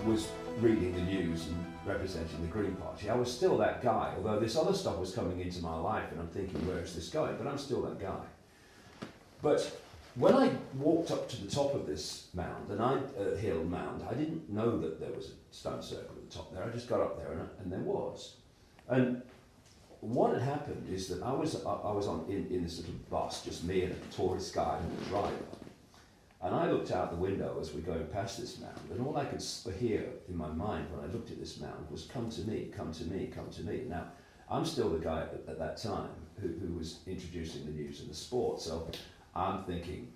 was reading the news and representing the Green Party. I was still that guy, although this other stuff was coming into my life and I'm thinking, where is this going? But I'm still that guy. But when I walked up to the top of this mound, hill mound, I didn't know that there was a stone circle at the top there. I just got up there and there was. And what had happened is that I was in this little bus, just me and a tourist guide and a driver. And I looked out the window as we were going past this mound, and all I could hear in my mind when I looked at this mound was, come to me, come to me, come to me. Now, I'm still the guy at that time who was introducing the news and the sport, so I'm thinking,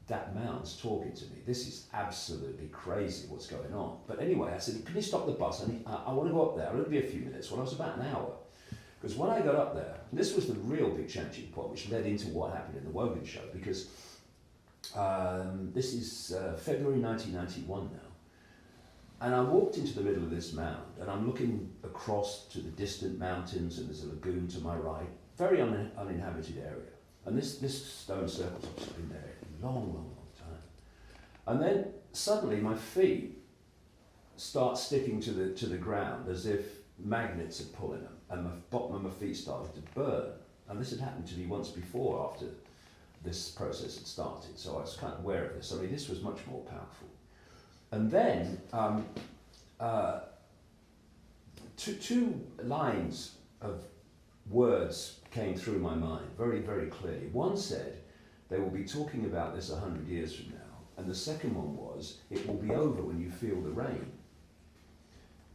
that mound's talking to me. This is absolutely crazy what's going on. But anyway, I said, can you stop the bus? I want to go up there. It'll be a few minutes. Well, it was about an hour. Because when I got up there, this was the real big changing point, which led into what happened in the Wogan show, because this is February 1991 now. And I walked into the middle of this mound, and I'm looking across to the distant mountains, and there's a lagoon to my right, very uninhabited area. And this stone circle's obviously been there a long, long, long time. And then suddenly my feet start sticking to the ground as if magnets are pulling them, and the bottom of my feet started to burn. And this had happened to me once before after this process had started, so I was kind of aware of this. I mean, this was much more powerful. And then two lines of words came through my mind very, very clearly. One said, they will be talking about this 100 years from now. And the second one was, it will be over when you feel the rain.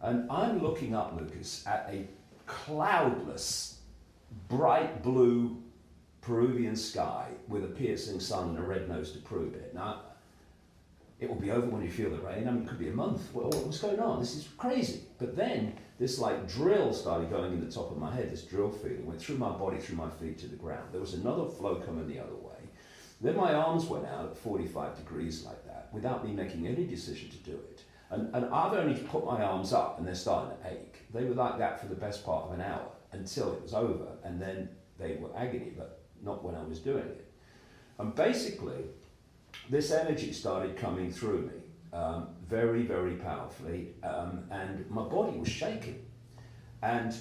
And I'm looking up, Lucas, at a cloudless, bright blue Peruvian sky with a piercing sun and a red nose to prove it. Now, it will be over when you feel the rain. I mean, it could be a month. What's going on? This is crazy. But then this like drill started going in the top of my head, this drill feeling went through my body, through my feet to the ground. There was another flow coming the other way. Then my arms went out at 45 degrees like that without me making any decision to do it. And I've only put my arms up and they're starting to ache. They were like that for the best part of an hour until it was over, and then they were agony, but not when I was doing it. And basically, this energy started coming through me very, very powerfully, and my body was shaking. And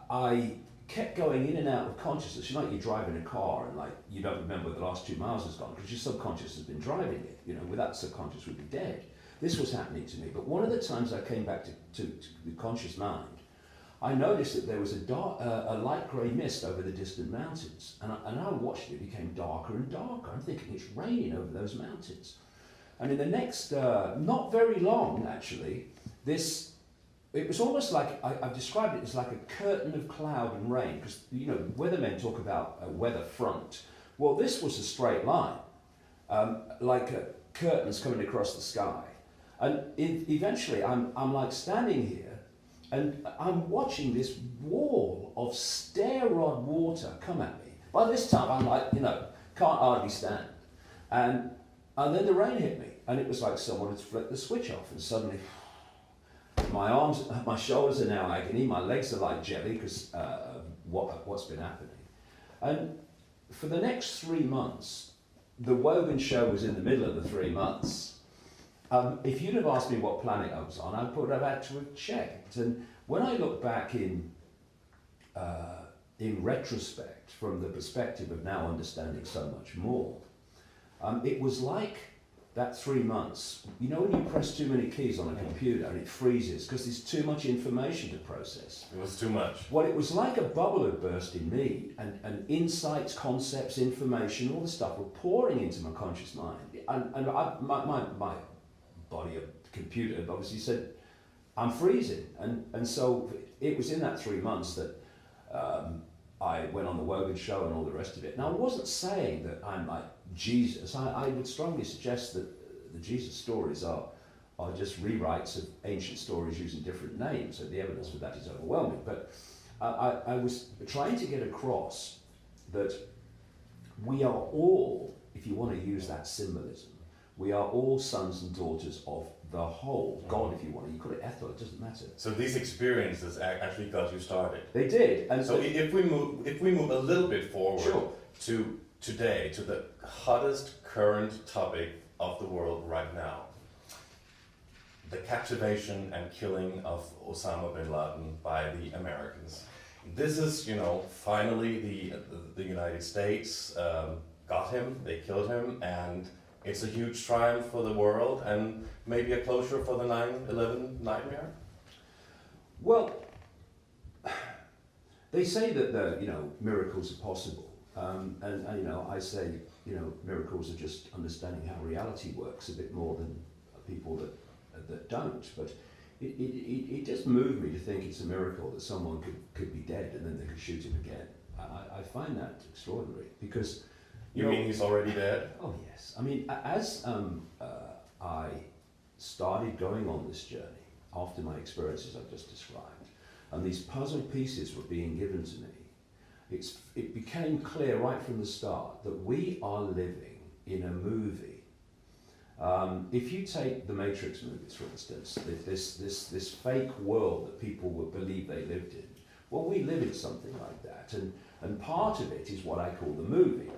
I kept going in and out of consciousness. You know, like you drive in a car and like you don't remember where the last 2 miles has gone because your subconscious has been driving it. You know, without subconscious we'd be dead. This was happening to me. But one of the times I came back to the conscious mind, I noticed that there was a light grey mist over the distant mountains. And I watched it became darker and darker. I'm thinking it's raining over those mountains. And in the next, not very long actually, it was almost like, I've described it as like a curtain of cloud and rain, because you know, weathermen talk about a weather front. Well, this was a straight line, like curtains coming across the sky. And eventually I'm like standing here and I'm watching this wall of stair rod water come at me. By this time I'm like, you know, can't hardly stand. And then the rain hit me, and it was like someone had flipped the switch off, and suddenly my arms, my shoulders are now agony, my legs are like jelly because what's been happening. And for the next 3 months, the Wogan show was in the middle of the 3 months. If you'd have asked me what planet I was on, I would have had to have checked. And when I look back in retrospect, from the perspective of now understanding so much more, it was like that 3 months. You know when you press too many keys on a computer and it freezes because there's too much information to process? It was too much. Well, it was like a bubble had burst in me, and insights, concepts, information, all the stuff were pouring into my conscious mind. And my body, a computer, obviously said, I'm freezing. And so it was in that 3 months that I went on the Wogan show and all the rest of it. Now, I wasn't saying that I'm like Jesus. I would strongly suggest that the Jesus stories are just rewrites of ancient stories using different names, so the evidence for that is overwhelming. But I was trying to get across that we are all, if you want to use that symbolism, we are all sons and daughters of the whole. God, if you want to, you call it Ethel, it doesn't matter. So these experiences actually got you started. They did. And so if we move a little bit forward, sure, to today, to the hottest current topic of the world right now, the captivation and killing of Osama Bin Laden by the Americans. This is, you know, finally the United States got him, they killed him, and it's a huge triumph for the world and maybe a closure for the 9/11 nightmare. Well, they say that miracles are possible, and I say miracles are just understanding how reality works a bit more than people that don't. But it just moved me to think it's a miracle that someone could be dead and then they could shoot him again. I find that extraordinary because. You mean he's already dead? Oh yes. I mean, as I started going on this journey after my experiences I've just described, and these puzzle pieces were being given to me, it became clear right from the start that we are living in a movie. If you take the Matrix movies, for instance, this fake world that people would believe they lived in, well, we live in something like that, and part of it is what I call the movie.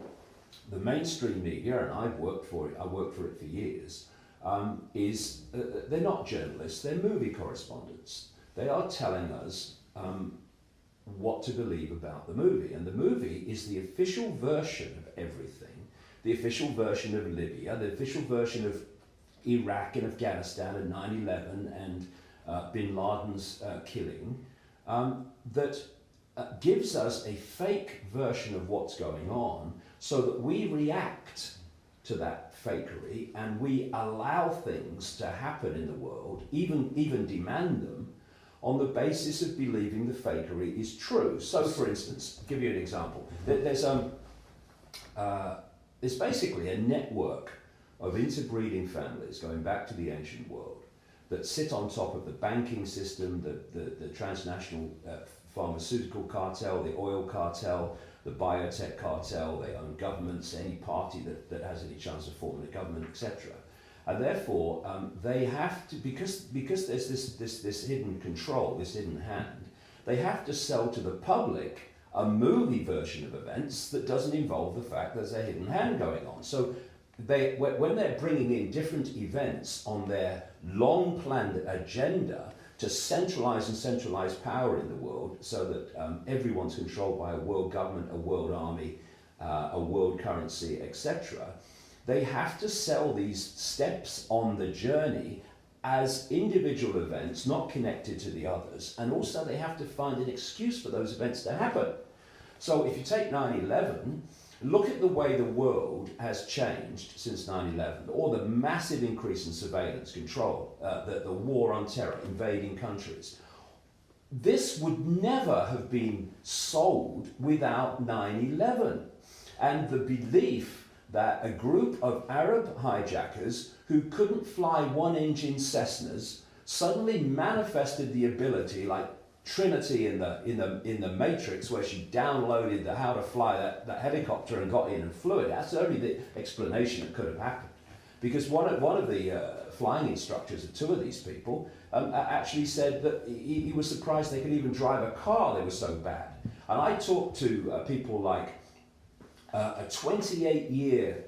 The mainstream media, and I worked for it for years, they're not journalists, they're movie correspondents. They are telling us what to believe about the movie, and the movie is the official version of everything, the official version of Libya, the official version of Iraq and Afghanistan and 9/11 and Bin Laden's killing, that gives us a fake version of what's going on, so that we react to that fakery and we allow things to happen in the world, even demand them, on the basis of believing the fakery is true. So, for instance, I'll give you an example. There's basically a network of interbreeding families going back to the ancient world that sit on top of the banking system, the transnational pharmaceutical cartel, the oil cartel, the biotech cartel. They own governments, any party that has any chance of forming a government, etc. And therefore, they have to, because there's this hidden control, this hidden hand, they have to sell to the public a movie version of events that doesn't involve the fact there's a hidden hand going on. So when they're bringing in different events on their long-planned agenda to centralize power in the world so that everyone's controlled by a world government, a world army, a world currency, etc., they have to sell these steps on the journey as individual events, not connected to the others, and also they have to find an excuse for those events to happen. So if you take 9/11, look at the way the world has changed since 9/11, or the massive increase in surveillance control, the war on terror, invading countries. This would never have been sold without 9/11. And the belief that a group of Arab hijackers who couldn't fly one-engine Cessnas suddenly manifested the ability, like Trinity in the Matrix, where she downloaded how to fly that helicopter and got in and flew it. That's only the explanation that could have happened, because one of the flying instructors of two of these people actually said that he was surprised they could even drive a car. They were so bad. And I talked to people like a 28-year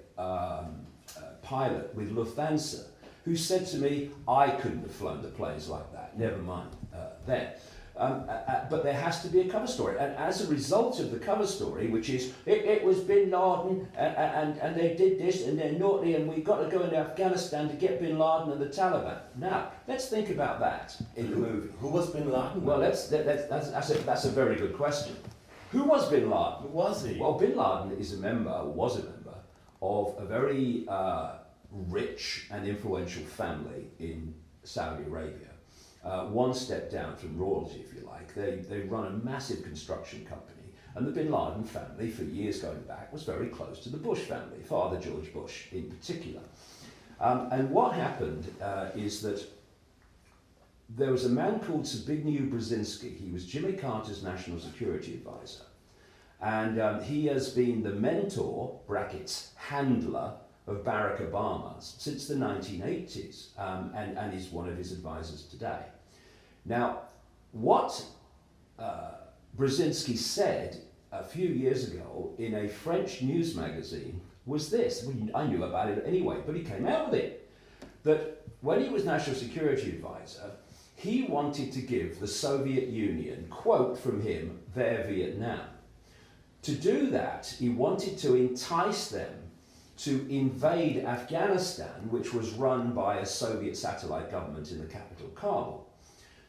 pilot with Lufthansa who said to me, I couldn't have flown the planes like that. Never mind then. But there has to be a cover story, and as a result of the cover story, which is it was Bin Laden and they did this and they're naughty and we've got to go into Afghanistan to get Bin Laden and the Taliban. Now let's think about that in the movie. Who was Bin Laden? Well, that's a very good question. Who was Bin Laden? Who was he? Well, Bin Laden was a member of a very rich and influential family in Saudi Arabia. One step down from royalty, if you like. They run a massive construction company, and the Bin Laden family, for years going back, was very close to the Bush family, Father George Bush in particular. And what happened is that there was a man called Zbigniew Brzezinski. He was Jimmy Carter's national security advisor, and he has been the mentor, brackets, handler, of Barack Obama since the 1980s, and is one of his advisors today. Now, what Brzezinski said a few years ago in a French news magazine was this. I knew about it anyway, but he came out with it, that when he was National Security Advisor, he wanted to give the Soviet Union, quote from him, their Vietnam. To do that, he wanted to entice them to invade Afghanistan, which was run by a Soviet satellite government in the capital, Kabul.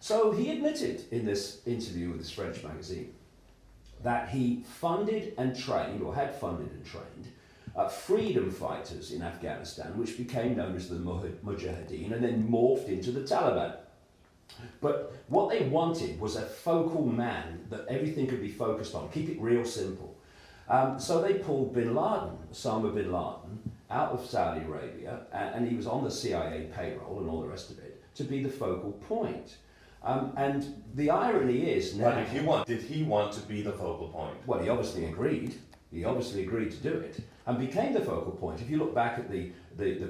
So he admitted in this interview with this French magazine that he funded and trained, or had funded and trained, freedom fighters in Afghanistan, which became known as the Mujahideen and then morphed into the Taliban. But what they wanted was a focal man that everything could be focused on, keep it real simple. So they pulled Bin Laden, Osama Bin Laden, out of Saudi Arabia, and he was on the CIA payroll and all the rest of it, to be the focal point. And the irony is now... But did he want to be the focal point? Well, he obviously agreed. He obviously agreed to do it and became the focal point. If you look back at the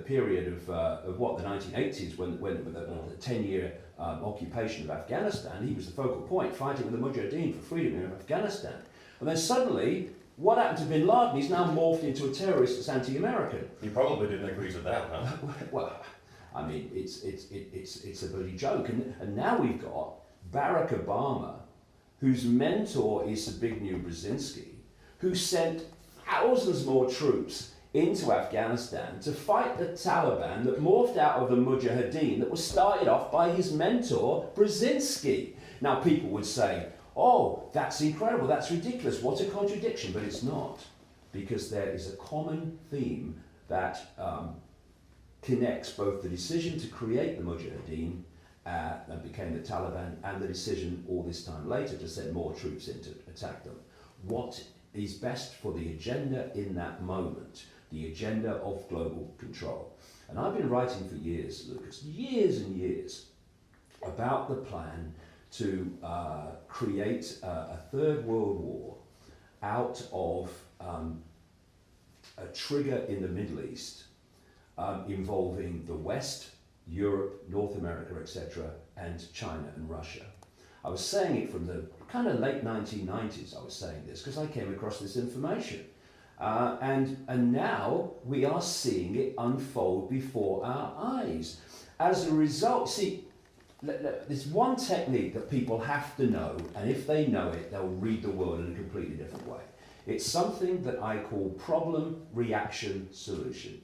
period of the 1980s, when the 10-year occupation of Afghanistan, he was the focal point, fighting with the Mujahideen for freedom in Afghanistan. And then suddenly, what happened to Bin Laden? He's now morphed into a terrorist that's anti-American. He probably didn't agree to that, huh? Well, I mean, it's a bloody joke. And now we've got Barack Obama, whose mentor is Zbigniew Brzezinski, who sent thousands more troops into Afghanistan to fight the Taliban that morphed out of the Mujahideen that was started off by his mentor, Brzezinski. Now, people would say, oh, that's incredible, that's ridiculous, what a contradiction, but it's not, because there is a common theme that connects both the decision to create the Mujahideen that became the Taliban and the decision all this time later to send more troops in to attack them. What is best for the agenda in that moment, the agenda of global control. And I've been writing for years, Lucas, years and years, about the plan to create a third world war out of a trigger in the Middle East involving the West, Europe, North America, etc., and China and Russia. I was saying it from the kind of late 1990s, I was saying this, because I came across this information. And now we are seeing it unfold before our eyes. As a result, see, there's one technique that people have to know, and if they know it, they'll read the world in a completely different way. It's something that I call problem, reaction, solution.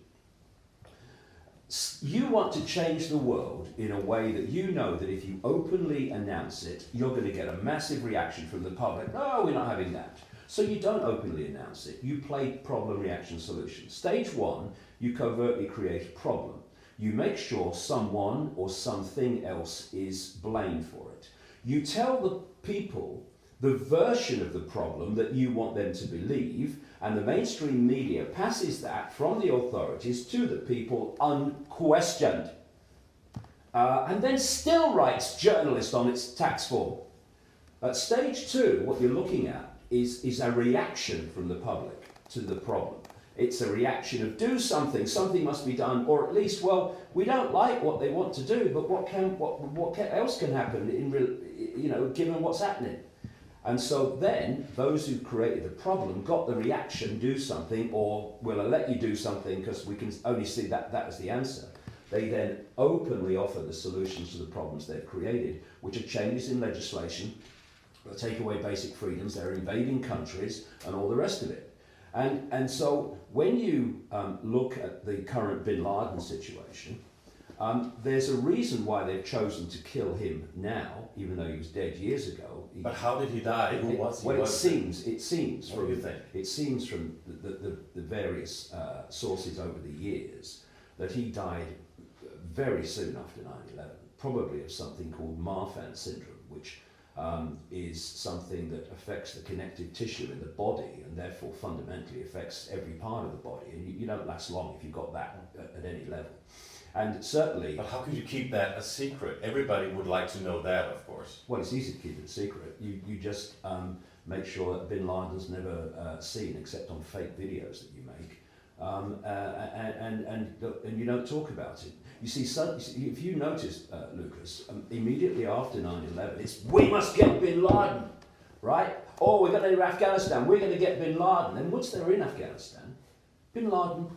You want to change the world in a way that you know that if you openly announce it, you're going to get a massive reaction from the public. No, we're not having that. So you don't openly announce it. You play problem, reaction, solution. Stage one, you covertly create a problem. You make sure someone or something else is blamed for it. You tell the people the version of the problem that you want them to believe, and the mainstream media passes that from the authorities to the people unquestioned. And then still writes journalist on its tax form. At stage two, what you're looking at is a reaction from the public to the problem. It's a reaction of do something, something must be done, or at least, well, we don't like what they want to do, but what else can happen given what's happening? And so then those who created the problem got the reaction, do something, or we'll let you do something because we can only see that as the answer. They then openly offer the solutions to the problems they've created, which are changes in legislation, that take away basic freedoms, they're invading countries, and all the rest of it. And so when you look at the current Bin Laden situation, there's a reason why they've chosen to kill him now, even though he was dead years ago. But how did he die? Who was he? Well, it seems what do you think? It seems from the various sources over the years that he died very soon after 9/11, probably of something called Marfan syndrome, which is something that affects the connective tissue in the body and therefore fundamentally affects every part of the body. And you don't last long if you've got that at any level. And certainly... But how could you keep that a secret? Everybody would like to know that, of course. Well, it's easy to keep it a secret. You just make sure that Bin Laden's never seen except on fake videos that you make. And you don't talk about it. You see, if you notice, Lucas, immediately after 9/11, it's we must get Bin Laden, right? Oh, we're going to Afghanistan, we're going to get Bin Laden. And once they're in Afghanistan, Bin Laden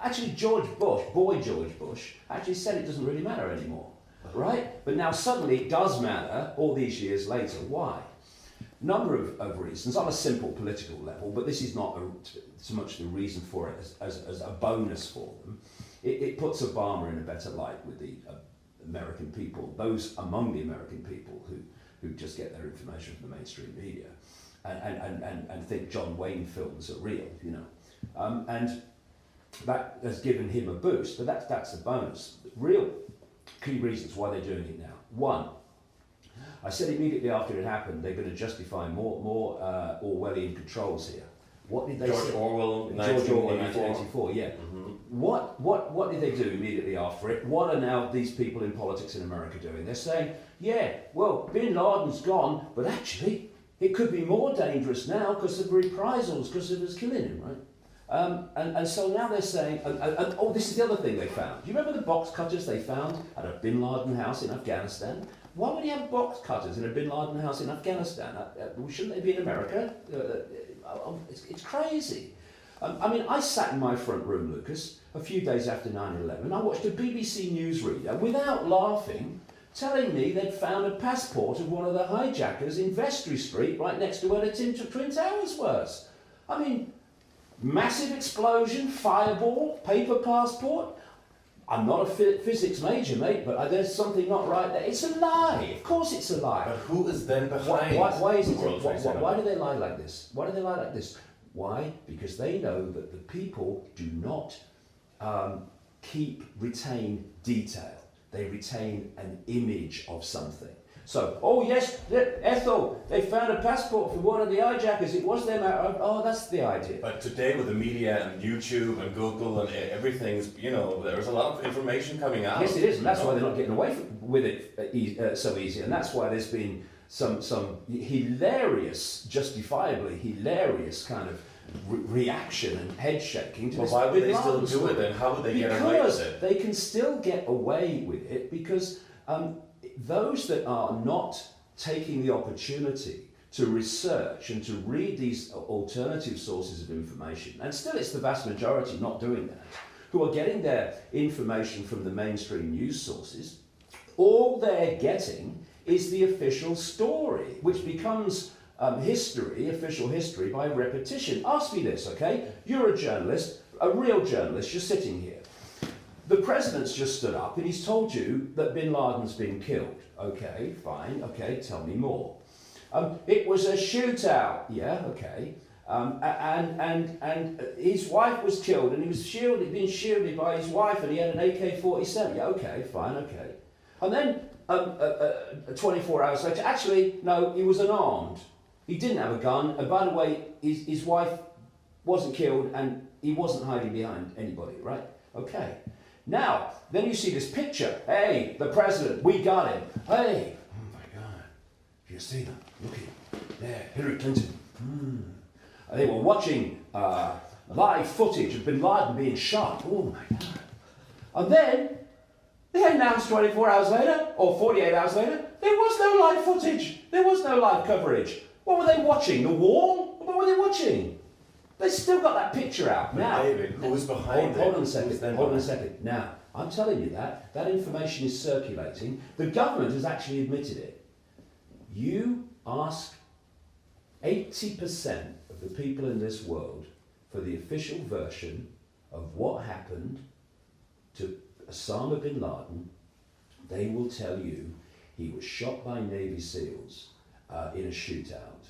Actually, George Bush, actually said it doesn't really matter anymore, right? But now suddenly it does matter all these years later. Why? Number of reasons on a simple political level, but this is not so much the reason for it as a bonus for them. It puts Obama in a better light with the American people, those among the American people who just get their information from the mainstream media and think John Wayne films are real, you know. And that has given him a boost, but that's a bonus. Real key reasons why they're doing it now. One, I said immediately after it happened, they're going to justify more Orwellian controls here. What did they say? George Orwell, 1984, yeah. Mm-hmm. What did they do immediately after it? What are now these people in politics in America doing? They're saying, yeah, well, Bin Laden's gone, but actually, it could be more dangerous now because of reprisals, because of us killing him, right? And so now they're saying, oh, this is the other thing they found. Do you remember the box cutters they found at a Bin Laden house in Afghanistan? Why would you have box cutters in a Bin Laden house in Afghanistan? Shouldn't they be in America? It's crazy. I mean, I sat in my front room, Lucas, a few days after 9/11. I watched a BBC newsreader, without laughing, telling me they'd found a passport of one of the hijackers in Vestry Street, right next to where the Twin Towers was. I mean, massive explosion, fireball, paper passport. I'm not a physics major, mate, but there's something not right there. It's a lie. Of course it's a lie. But who is then behind? Why is it? Why do they lie like this? Why do they lie like this? Why? Because they know that the people do not retain detail. They retain an image of something. So, oh yes, Ethel, they found a passport for one of the hijackers. It was them. Oh, that's the idea. But today with the media and YouTube and Google and everything, you know, there's a lot of information coming out. Yes, it is, and that's why they're not getting away with it so easy. And that's why there's been some hilarious, justifiably hilarious kind of reaction and head shaking to well, this. Why would they still do it then? How would they get away with it? They can still get away with it because those that are not taking the opportunity to research and to read these alternative sources of information, and still it's the vast majority not doing that, who are getting their information from the mainstream news sources, all they're getting is the official story, which becomes official history by repetition. Ask me this, okay? You're a journalist, a real journalist, you're sitting here. The president's just stood up and he's told you that Bin Laden's been killed. Okay, fine, okay, tell me more. It was a shootout, yeah, okay. And his wife was killed and he was being shielded by his wife and he had an AK-47. Yeah, okay, fine, okay. And then 24 hours later, actually, no, he was unarmed. He didn't have a gun, and by the way, his wife wasn't killed and he wasn't hiding behind anybody, right? Okay. Now, then you see this picture. Hey, the president, we got him. Hey, oh my God, do you see them? Looking there, Hillary Clinton. They were watching live footage of Bin Laden being shot. Oh my God. And then they announced 24 hours later, or 48 hours later, there was no live footage. There was no live coverage. What were they watching? The wall? What were they watching? They still got that picture out. But now, David, who's behind it? Hold on a second. Now, I'm telling you that information is circulating. The government has actually admitted it. You ask 80% of the people in this world for the official version of what happened to Osama Bin Laden, they will tell you he was shot by Navy SEALs in a shootout,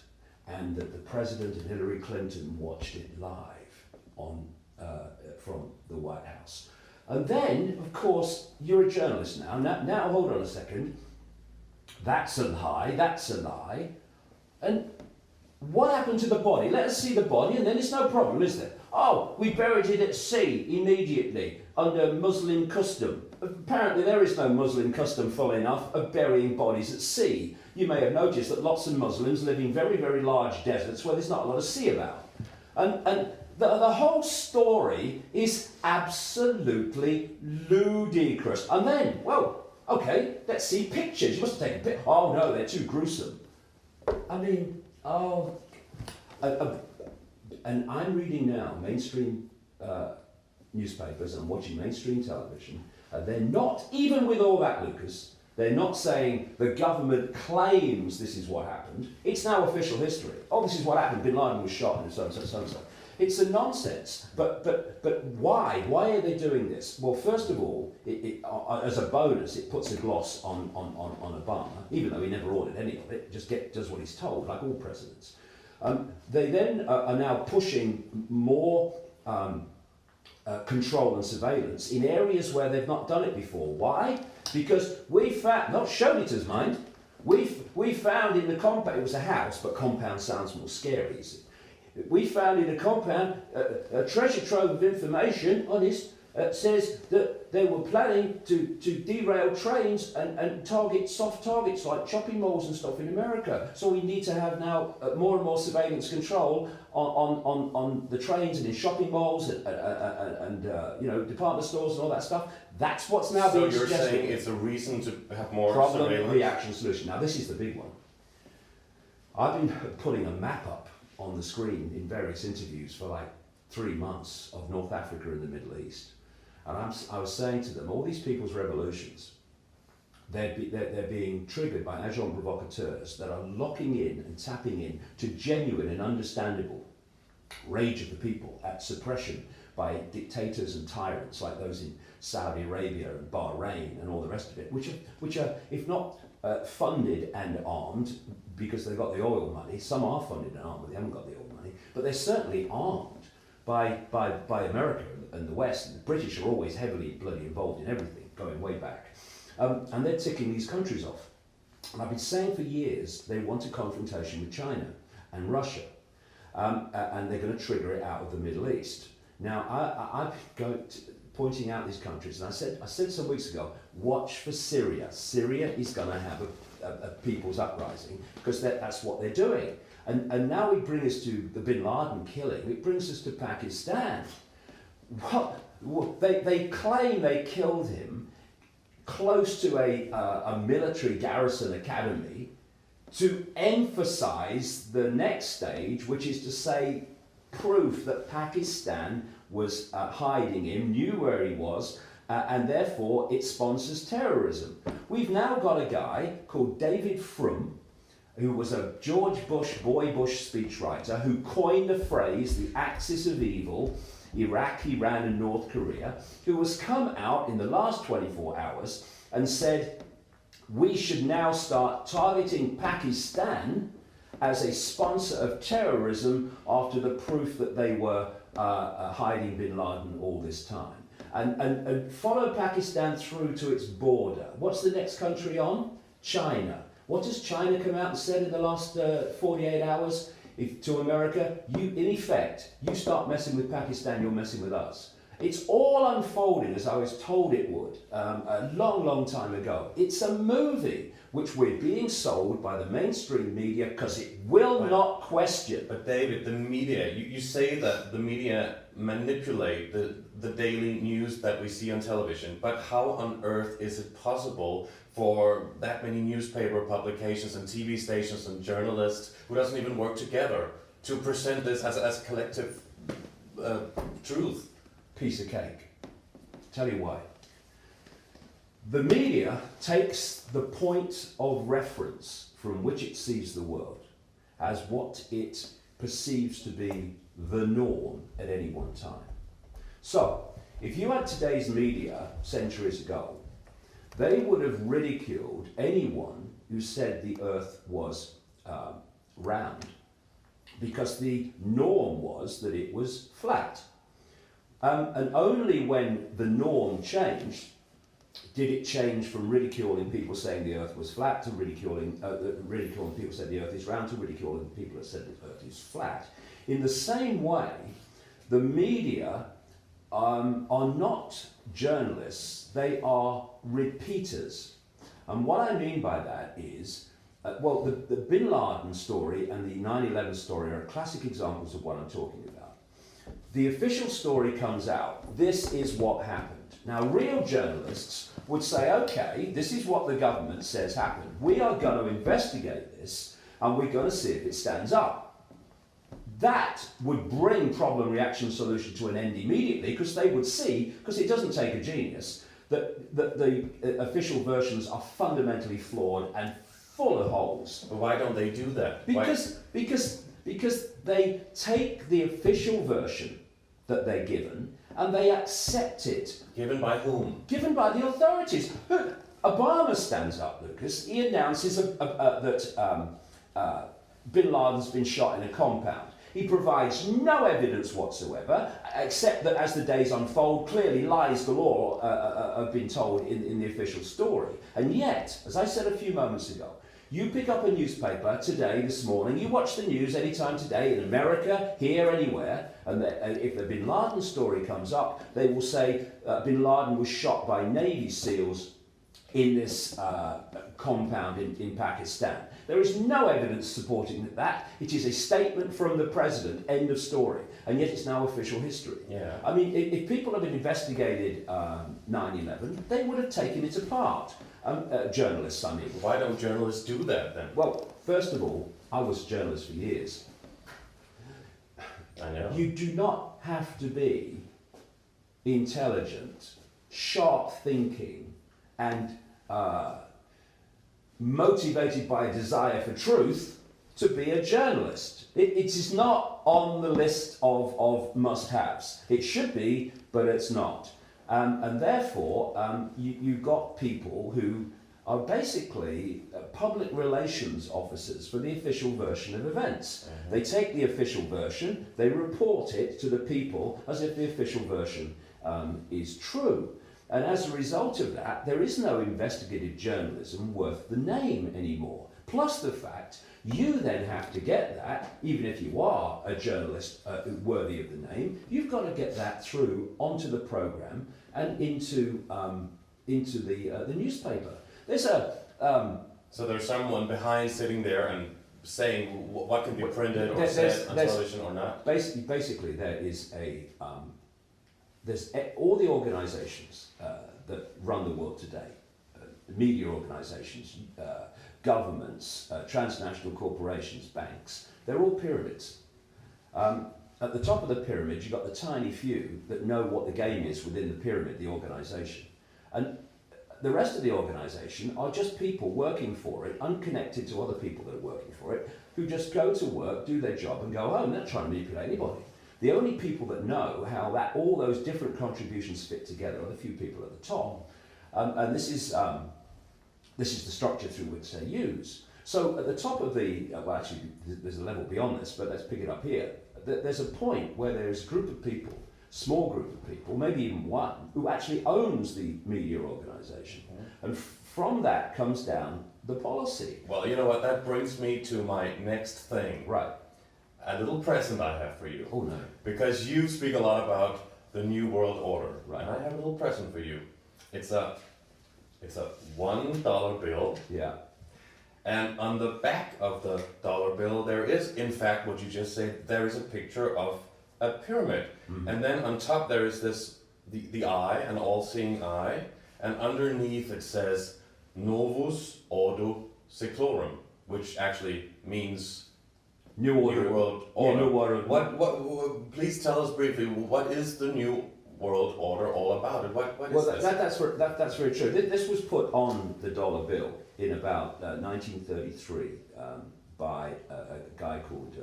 and that the President and Hillary Clinton watched it live from the White House. And then, of course, you're a journalist now. Now, hold on a second. That's a lie. And what happened to the body? Let us see the body, and then it's no problem, is there? Oh, we buried it at sea immediately under Muslim custom. Apparently there is no Muslim custom, full enough, of burying bodies at sea. You may have noticed that lots of Muslims live in very, very large deserts where there's not a lot of sea about. And the whole story is absolutely ludicrous. And then, well, okay, let's see pictures. You must have taken pictures. Oh no, they're too gruesome. I mean, and I'm reading now mainstream newspapers and watching mainstream television, they're not, even with all that, Lucas, they're not saying the government claims this is what happened. It's now official history. Oh, this is what happened. Bin Laden was shot and so and so, so and so. It's a nonsense. But why? Why are they doing this? Well, first of all, as a bonus, it puts a gloss on Obama, even though he never ordered any of it. Just does what he's told, like all presidents. They then are now pushing more control and surveillance in areas where they've not done it before. Why? Because we found, not Shonita's mind, we found in the compound, it was a house, but compound sounds more scary. We found in a compound a treasure trove of information on this. Says that they were planning to derail trains and target soft targets like shopping malls and stuff in America. So we need to have now more and more surveillance control on the trains and in shopping malls and department stores and all that stuff. That's what's now being suggested. So you're saying it's a reason to have more problem, surveillance? Reaction, solution. Now this is the big one. I've been putting a map up on the screen in various interviews for like 3 months of North Africa and the Middle East. And I was saying to them, all these people's revolutions, they're being triggered by agents provocateurs that are locking in and tapping in to genuine and understandable rage of the people at suppression by dictators and tyrants like those in Saudi Arabia and Bahrain and all the rest of it, which are if not funded and armed because they've got the oil money. Some are funded and armed, but they haven't got the oil money. But they're certainly armed by America and the West. And the British are always heavily bloody involved in everything, going way back. And they're ticking these countries off. And I've been saying for years they want a confrontation with China and Russia. And they're going to trigger it out of the Middle East. Now, I've been pointing out these countries, and I said some weeks ago, watch for Syria. Syria is going to have a people's uprising, because that's what they're doing. And now we bring us to the Bin Laden killing. It brings us to Pakistan. They claim they killed him close to a military garrison academy to emphasize the next stage, which is to say proof that Pakistan was hiding him, knew where he was, and therefore it sponsors terrorism. We've now got a guy called David Frum, who was a George Bush, boy Bush speechwriter, who coined the phrase, the axis of evil, Iraq, Iran and North Korea, who has come out in the last 24 hours and said, we should now start targeting Pakistan as a sponsor of terrorism after the proof that they were hiding Bin Laden all this time. And follow Pakistan through to its border. What's the next country on? China. What has China come out and said in the last 48 hours to America? In effect, you start messing with Pakistan, you're messing with us. It's all unfolded as I was told it would a long, long time ago. It's a movie which we're being sold by the mainstream media because it will not question. But David, the media, you say that the media manipulate the daily news that we see on television, but how on earth is it possible for that many newspaper publications and TV stations and journalists who doesn't even work together to present this as a collective truth? Piece of cake. Tell you why. The media takes the point of reference from which it sees the world as what it perceives to be the norm at any one time. So, if you had today's media centuries ago, they would have ridiculed anyone who said the earth was round, because the norm was that it was flat. And only when the norm changed did it change from ridiculing people saying the earth was flat to ridiculing people said the earth is round to ridiculing people that said the earth is flat. In the same way, the media are not journalists, they are repeaters. And what I mean by that is, the Bin Laden story and the 9/11 story are classic examples of what I'm talking about. The official story comes out, this is what happened. Now, real journalists would say, okay, this is what the government says happened. We are going to investigate this and we're going to see if it stands up. that would bring problem, reaction, solution to an end immediately, because they would see, because it doesn't take a genius, that the official versions are fundamentally flawed and full of holes. But why don't they do that? Because they take the official version that they're given and they accept it. Given by whom? Given by the authorities. Obama stands up, Lucas. He announces that Bin Laden's been shot in a compound. He provides no evidence whatsoever, except that as the days unfold, clearly lies galore have been told in the official story. And yet, as I said a few moments ago, you pick up a newspaper today, this morning, you watch the news anytime today in America, here, anywhere, and if the Bin Laden story comes up, they will say Bin Laden was shot by Navy SEALs in this compound in Pakistan. There is no evidence supporting that. It is a statement from the president, end of story, and yet it's now official history. Yeah. I mean, if people had investigated 9/11, they would have taken it apart. Journalists, I mean. Why don't journalists do that then? Well, first of all, I was a journalist for years. I know. You do not have to be intelligent, sharp thinking, and motivated by a desire for truth to be a journalist. It is not on the list of must-haves. It should be, but it's not. And therefore, you've got people who are basically public relations officers for the official version of events. Mm-hmm. They take the official version, they report it to the people as if the official version is true. And as a result of that, there is no investigative journalism worth the name anymore. Plus the fact, you then have to get that, even if you are a journalist worthy of the name, you've got to get that through onto the programme and into the newspaper. There's so there's someone behind sitting there and saying what can be printed or said on television or not? Basically there is there's all the organisations that run the world today, media organisations, governments, transnational corporations, banks, they're all pyramids. At the top of the pyramid, you've got the tiny few that know what the game is within the pyramid, the organisation. And the rest of the organisation are just people working for it, unconnected to other people that are working for it, who just go to work, do their job and go home. They're not trying to manipulate anybody. The only people that know how all those different contributions fit together are the few people at the top. And this is the structure through which they use. So at the top of the, well actually there's a level beyond this, but let's pick it up here. There's a point where there's a group of people, small group of people, maybe even one, who actually owns the media organisation. Mm-hmm. And from that comes down the policy. Well, you know what, that brings me to my next thing. Right. A little present I have for you. Oh no. Because you speak a lot about the New World Order. Right. And I have a little present for you. It's a $1 bill. Yeah. And on the back of the dollar bill, there is, in fact, what you just said, there is a picture of a pyramid. Mm-hmm. And then on top there is the eye, an all-seeing eye, and underneath it says Novus Ordo Seclorum, which actually means New World Order. Yeah, New World Order. What, please tell us briefly, what is the New World Order all about? What is this? That's very true. This was put on the dollar bill in about 1933 by a guy called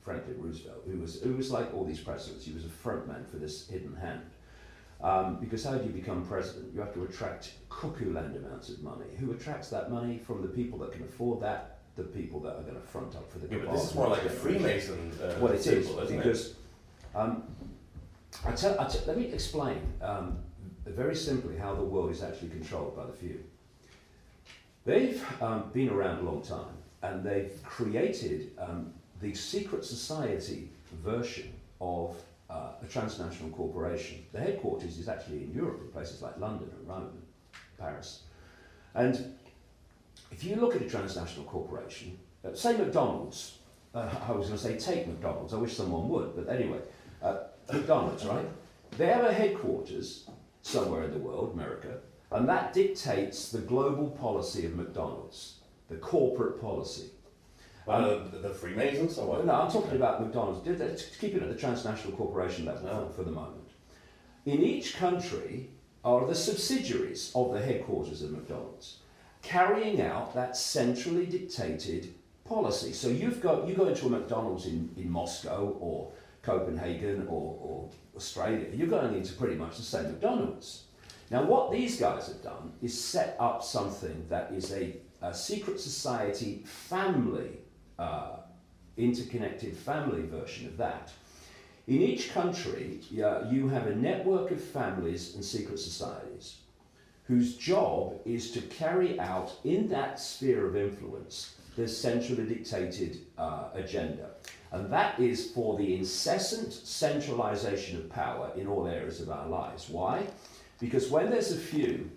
Franklin Roosevelt, who was like all these presidents. He was a front man for this hidden hand. Because how do you become president? You have to attract cuckoo land amounts of money. Who attracts that money? From the people that can afford that, the people that are going to front up for the but this is more like a Freemason well, it symbol, is, isn't because it? Let me explain very simply how the world is actually controlled by the few. They've been around a long time, and they've created the secret society version of a transnational corporation. The headquarters is actually in Europe, in places like London and Rome and Paris. And if you look at a transnational corporation, say McDonald's, I was going to say take McDonald's, I wish someone would, but anyway, McDonald's, right? They have a headquarters somewhere in the world, America, and that dictates the global policy of McDonald's, the corporate policy. The Freemasons or what? No, I'm talking about McDonald's. Let's keep it at the transnational corporation level for the moment. In each country are the subsidiaries of the headquarters of McDonald's, carrying out that centrally dictated policy. So you go into a McDonald's in Moscow or Copenhagen or Australia, you're going into pretty much the same McDonald's. Now what these guys have done is set up something that is a secret society family, interconnected family version of that. In each country, you have a network of families and secret societies whose job is to carry out in that sphere of influence the centrally dictated agenda. And that is for the incessant centralization of power in all areas of our lives. Why? Because when there's a few,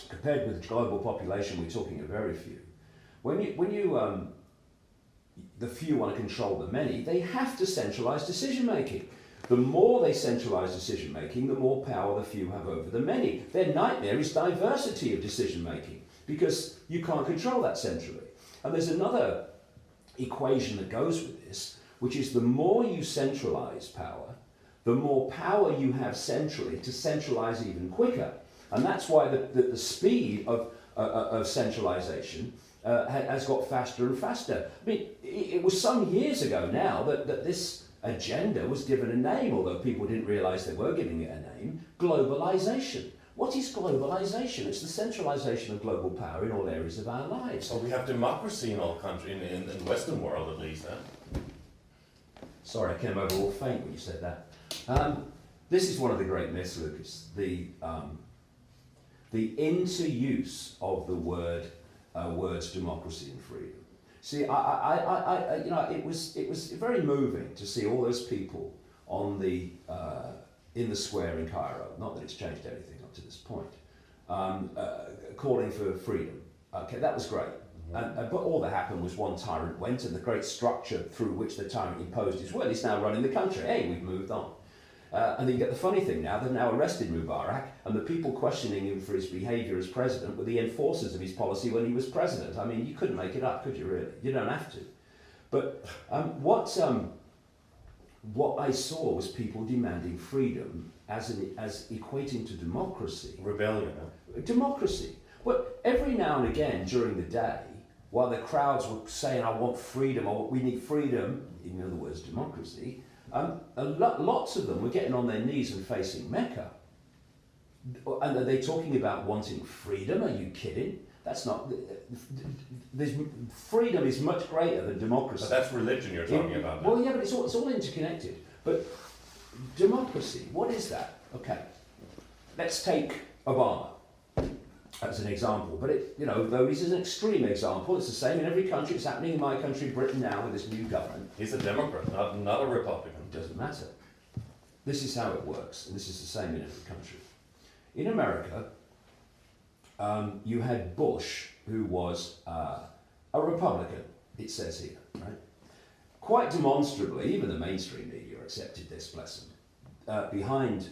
compared with the global population, we're talking a very few. The few want to control the many, they have to centralize decision making. The more they centralize decision making, the more power the few have over the many. Their nightmare is diversity of decision making, because you can't control that centrally. And there's another equation that goes with this, which is the more you centralize power, the more power you have centrally to centralize even quicker. And that's why the speed of centralization has got faster and faster. I mean, it was some years ago now that this agenda was given a name, although people didn't realize they were giving it a name: globalization. What is globalization? It's the centralization of global power in all areas of our lives. So we have democracy in all countries, in the Western world at least, huh? Sorry, I came over all faint when you said that. This is one of the great myths, Lucas. The interuse of the words democracy and freedom. See, it was very moving to see all those people on in the square in Cairo. Not that it's changed anything up to this point, calling for freedom. Okay, that was great. But all that happened was one tyrant went, and the great structure through which the tyrant imposed his will is now running the country. Hey, we've moved on. And then you get the funny thing now, they've now arrested Mubarak, and the people questioning him for his behaviour as president were the enforcers of his policy when he was president. I mean, you couldn't make it up, could you really? You don't have to. But what I saw was people demanding freedom as equating to democracy. Rebellion, huh? Democracy. But every now and again during the day, while the crowds were saying, I want freedom, or we need freedom, in other words, democracy, lots of them were getting on their knees and facing Mecca. And are they talking about wanting freedom? Are you kidding? That's not... freedom is much greater than democracy. But that's religion you're talking about. Well, yeah, but it's all interconnected. But democracy, what is that? Okay, let's take Obama as an example. But though this is an extreme example, it's the same in every country. It's happening in my country, Britain, now with this new government. He's a Democrat, not a Republican. It doesn't matter. This is how it works, and this is the same in every country. In America, you had Bush, who was a Republican, it says here, right? Quite demonstrably, even the mainstream media accepted this, bless them. Behind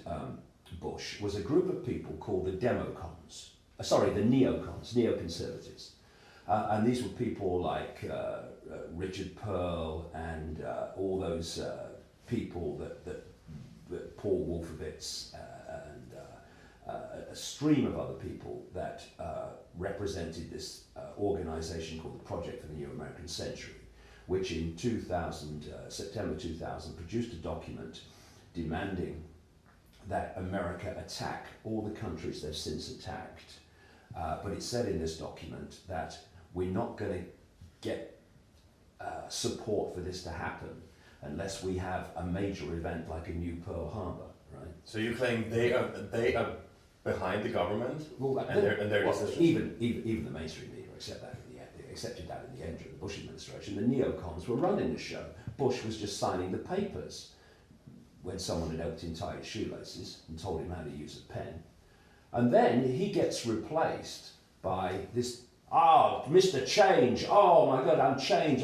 Bush was a group of people called the Democons. The neocons, neoconservatives. And these were people like Richard Pearl and all those people that Paul Wolfowitz and a stream of other people that represented this organization called the Project for the New American Century, which in September 2000 produced a document demanding that America attack all the countries they've since attacked. But it said in this document that we're not going to get support for this to happen unless we have a major event like a new Pearl Harbor, right? So you claim they are behind the government, and their decisions? Even the mainstream media accepted that in the end during the Bush administration. The neocons were running the show. Bush was just signing the papers when someone had helped him tie his shoelaces and told him how to use a pen. And then he gets replaced by this, Mr. Change, oh my God, I'm change.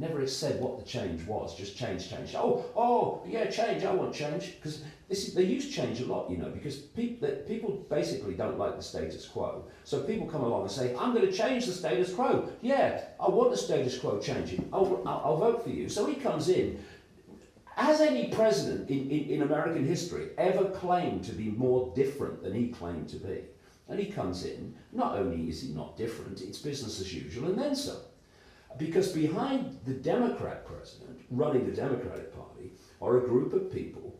Never said what the change was, just change. Oh, yeah, change, I want change. Because they use change a lot, because people basically don't like the status quo. So people come along and say, I'm going to change the status quo. Yeah, I want the status quo changing. I'll vote for you. So he comes in. Has any president in American history ever claimed to be more different than he claimed to be? And he comes in, not only is he not different, it's business as usual, and then some. Because behind the Democrat president, running the Democratic Party, are a group of people,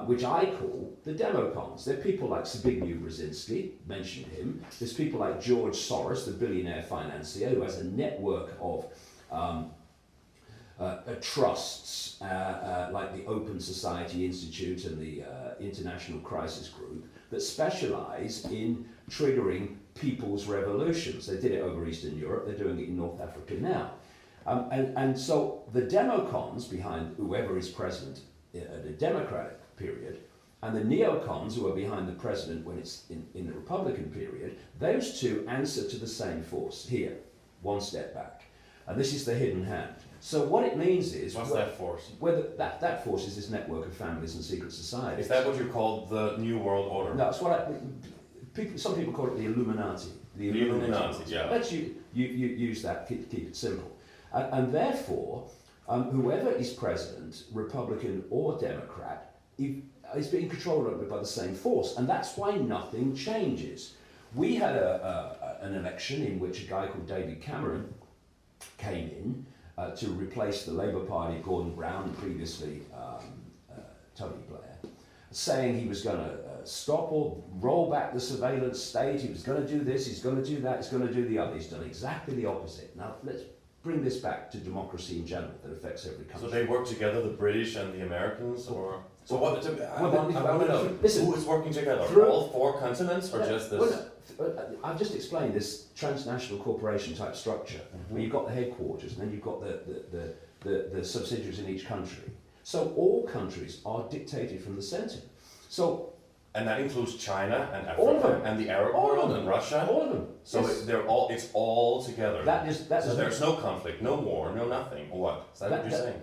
which I call the Democons. They're people like Zbigniew Brzezinski, mentioned him. There's people like George Soros, the billionaire financier, who has a network of trusts like the Open Society Institute and the International Crisis Group that specialize in triggering people's revolutions. They did it over Eastern Europe, they're doing it in North Africa now. And so the Democons behind whoever is president at a Democratic period, and the neocons who are behind the president when it's in the Republican period, those two answer to the same force. Here, one step back. And this is the hidden hand. So what it means is... What's that force? That force is this network of families and secret societies. Is that what you call the New World Order? No, it's what some people call it the Illuminati. The Illuminati, yeah. Let's use that, keep it simple. And therefore, whoever is president, Republican or Democrat, is being controlled by the same force. And that's why nothing changes. We had an election in which a guy called David Cameron came in to replace the Labour Party, Gordon Brown, and previously Tony Blair, saying he was going to stop or roll back the surveillance state, he was going to do this, he's going to do that, he's going to do the other. He's done exactly the opposite. Now, let's bring this back to democracy in general that affects every country. So they work together, the British and the Americans, or... So what? I Well, want to know, listen, who is working together? All four continents, or just this? Well, I've just explained this transnational corporation type structure, where you've got the headquarters and then you've got the subsidiaries in each country. So all countries are dictated from the centre. So, and that includes China and all of Africa them. and the Arab All of world them. and Russia. All of them. So Yes. it's all together. So there's no conflict, no war, no nothing. Or what? Is that what you're saying?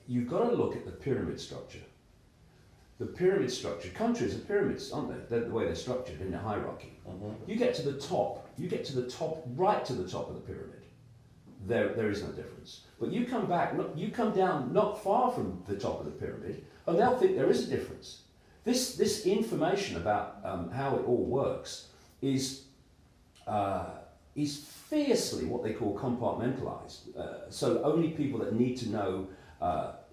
You've got to look at the pyramid structure. The pyramid structure, countries are pyramids, aren't they? They're the way they're structured in a hierarchy. You get to the top, right to the top of the pyramid. There is no difference. But you come back, you come down not far from the top of the pyramid, and they'll think there is a difference. This information about how it all works is fiercely what they call compartmentalized. So only people that need to know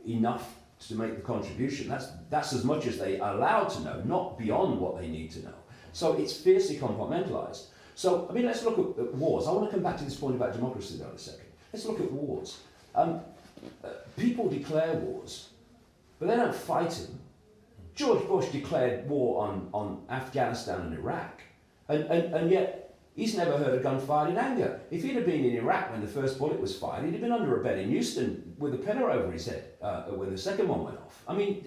enough to make the contribution, that's as much as they are allowed to know, not beyond what they need to know. So it's fiercely compartmentalized. So, I mean, let's look at wars. I want to come back to this point about democracy though in a second. Let's look at wars. People declare wars, but they don't fight them. George Bush declared war on Afghanistan and Iraq, and yet he's never heard a gun fired in anger. If he'd have been in Iraq when the first bullet was fired, he'd have been under a bed in Houston with a pillow over his head when the second one went off. I mean,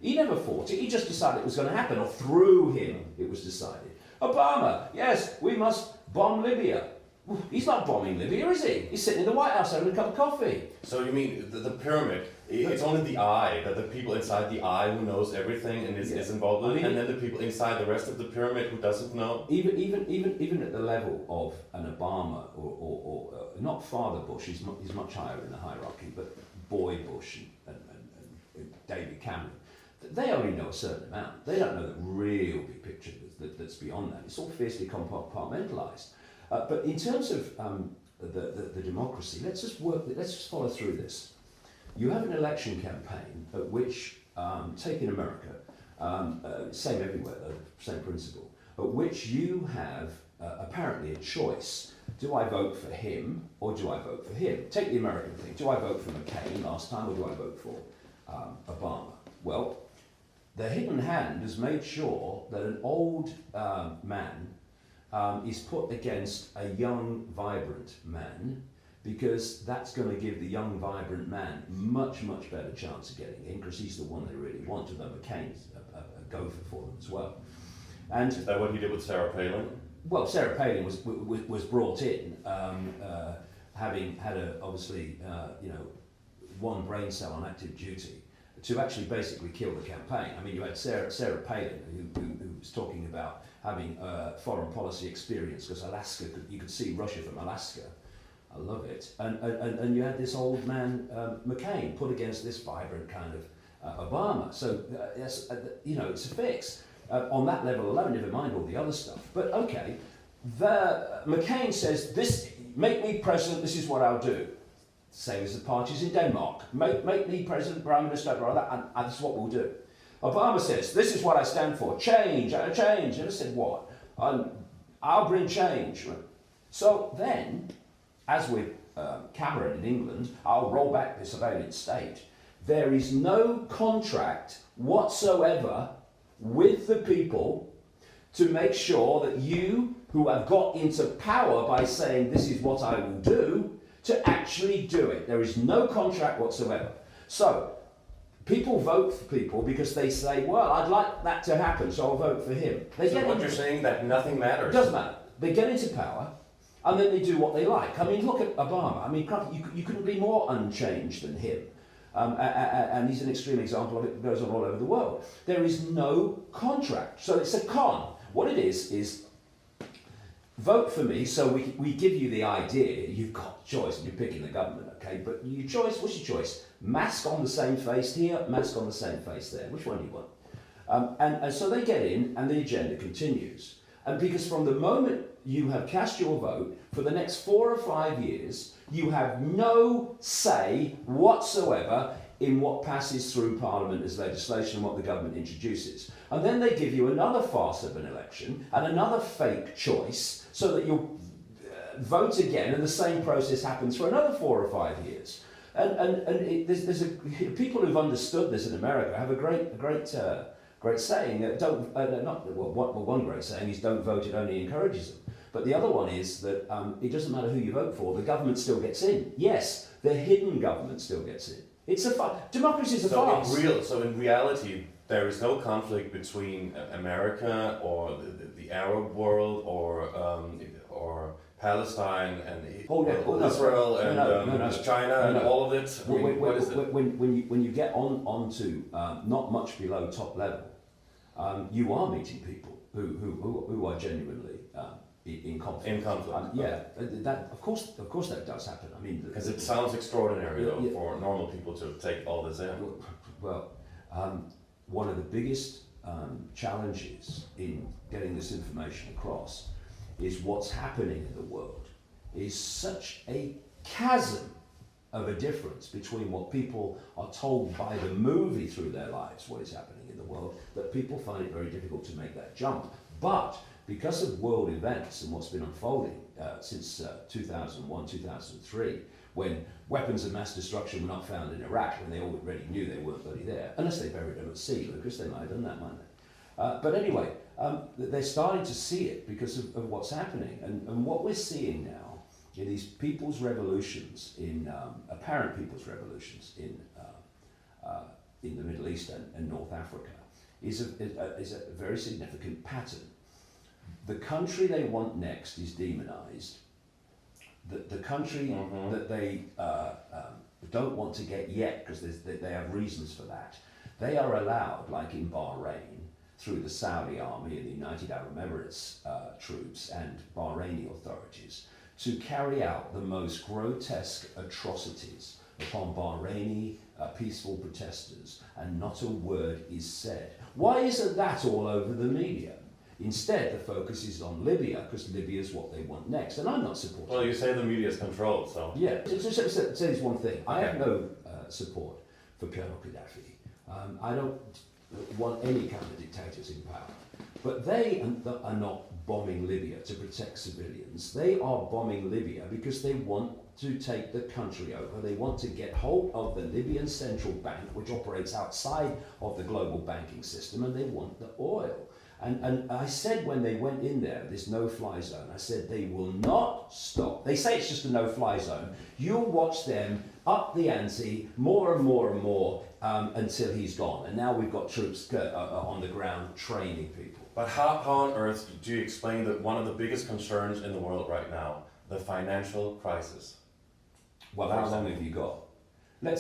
he never fought it, he just decided it was going to happen, or through him it was decided. Obama, yes, we must bomb Libya. He's not bombing Libya, is he? He's sitting in the White House having a cup of coffee. So you mean the pyramid, it's only the eye, that the people inside the eye who knows everything and is involved in it, and then the people inside the rest of the pyramid who doesn't know? Even at the level of an Obama or not Father Bush, he's much higher in the hierarchy, but Boy Bush and David Cameron, they only know a certain amount. They don't know the real big picture that's beyond that. It's all fiercely compartmentalized. But in terms of the democracy, let's just follow through this. You have an election campaign at which, take in America, same everywhere, same principle, at which you have apparently a choice. Do I vote for him or do I vote for him? Take the American thing. Do I vote for McCain last time or do I vote for Obama? Well, the hidden hand has made sure that an old man is put against a young, vibrant man, because that's going to give the young, vibrant man much, much better chance of getting in, because he's the one they really want, although McCain's a gopher for them as well. And is that what he did with Sarah Palin? Well, Sarah Palin was brought in, having had obviously one brain cell on active duty, to actually basically kill the campaign. I mean, you had Sarah Palin, who was talking about having foreign policy experience, because Alaska, you could see Russia from Alaska. I love it. And you had this old man, McCain, put against this vibrant kind of Obama. So, yes, you know, it's a fix. On that level alone, never mind all the other stuff. But okay, McCain says, this, make me president, this is what I'll do. Same as the parties in Denmark. Make me president, prime minister, and this is what we'll do. Obama says, this is what I stand for, change. And I said, what? I'll bring change. So then, as with Cameron in England, I'll roll back the surveillance state. There is no contract whatsoever with the people to make sure that you, who have got into power by saying this is what I will do, to actually do it. There is no contract whatsoever. So, people vote for people because they say, well, I'd like that to happen, so I'll vote for him. So what you're saying, that nothing matters? It doesn't matter. They get into power, and then they do what they like. I mean, look at Obama. I mean, you couldn't be more unchanged than him. And he's an extreme example of it that goes on all over the world. There is no contract. So it's a con. What it is vote for me, so we give you the idea, you've got choice, and you're picking the government, okay? But your choice, what's your choice? Mask on the same face here, mask on the same face there. Which one do you want? And so they get in, and the agenda continues. And because from the moment you have cast your vote, for the next 4 or 5 years, you have no say whatsoever in what passes through Parliament as legislation and what the government introduces. And then they give you another farce of an election and another fake choice so that you'll vote again, and the same process happens for another 4 or 5 years. People who've understood this in America have a great saying. One great saying is, don't vote, it only encourages them. But the other one is that it doesn't matter who you vote for, the government still gets in. Yes, the hidden government still gets in. It's a democracy is a farce. So in reality, there is no conflict between America or the Arab world or Palestine and Israel and China and all of it. What is it? When you get onto not much below top level, you are meeting people who are genuinely in conflict. In conflict. That of course that does happen. I mean, because it sounds extraordinary though for normal people to take all this in. Well, one of the biggest challenges in getting this information across is what's happening in the world is such a chasm of a difference between what people are told by the movie through their lives, what is happening in the world, that people find it very difficult to make that jump. But because of world events and what's been unfolding since 2001, 2003, when weapons of mass destruction were not found in Iraq, when they already knew they weren't bloody there, unless they buried them at sea, Lucas, they might have done that, mightn't they? But anyway, they're starting to see it because of what's happening. And what we're seeing now in these people's revolutions, in apparent people's revolutions in the Middle East and North Africa, is a very significant pattern. The country they want next is demonized. The country that they don't want to get yet, because they have reasons for that, they are allowed, like in Bahrain, through the Saudi army and the United Arab Emirates troops and Bahraini authorities, to carry out the most grotesque atrocities upon Bahraini peaceful protesters, and not a word is said. Why isn't that all over the media? Instead, the focus is on Libya, because Libya is what they want next, and I'm not supporting. Well, you say the media is controlled, so... Yeah, say this one thing. I have no support for Colonel Gaddafi. I don't want any kind of dictators in power. But they are not bombing Libya to protect civilians. They are bombing Libya because they want to take the country over. They want to get hold of the Libyan central bank, which operates outside of the global banking system, and they want the oil. And I said when they went in there, this no-fly zone, I said they will not stop. They say it's just a no-fly zone. You'll watch them up the ante more and more and more until he's gone. And now we've got troops on the ground training people. But how on earth do you explain that one of the biggest concerns in the world right now, the financial crisis? Well, how long have you got? We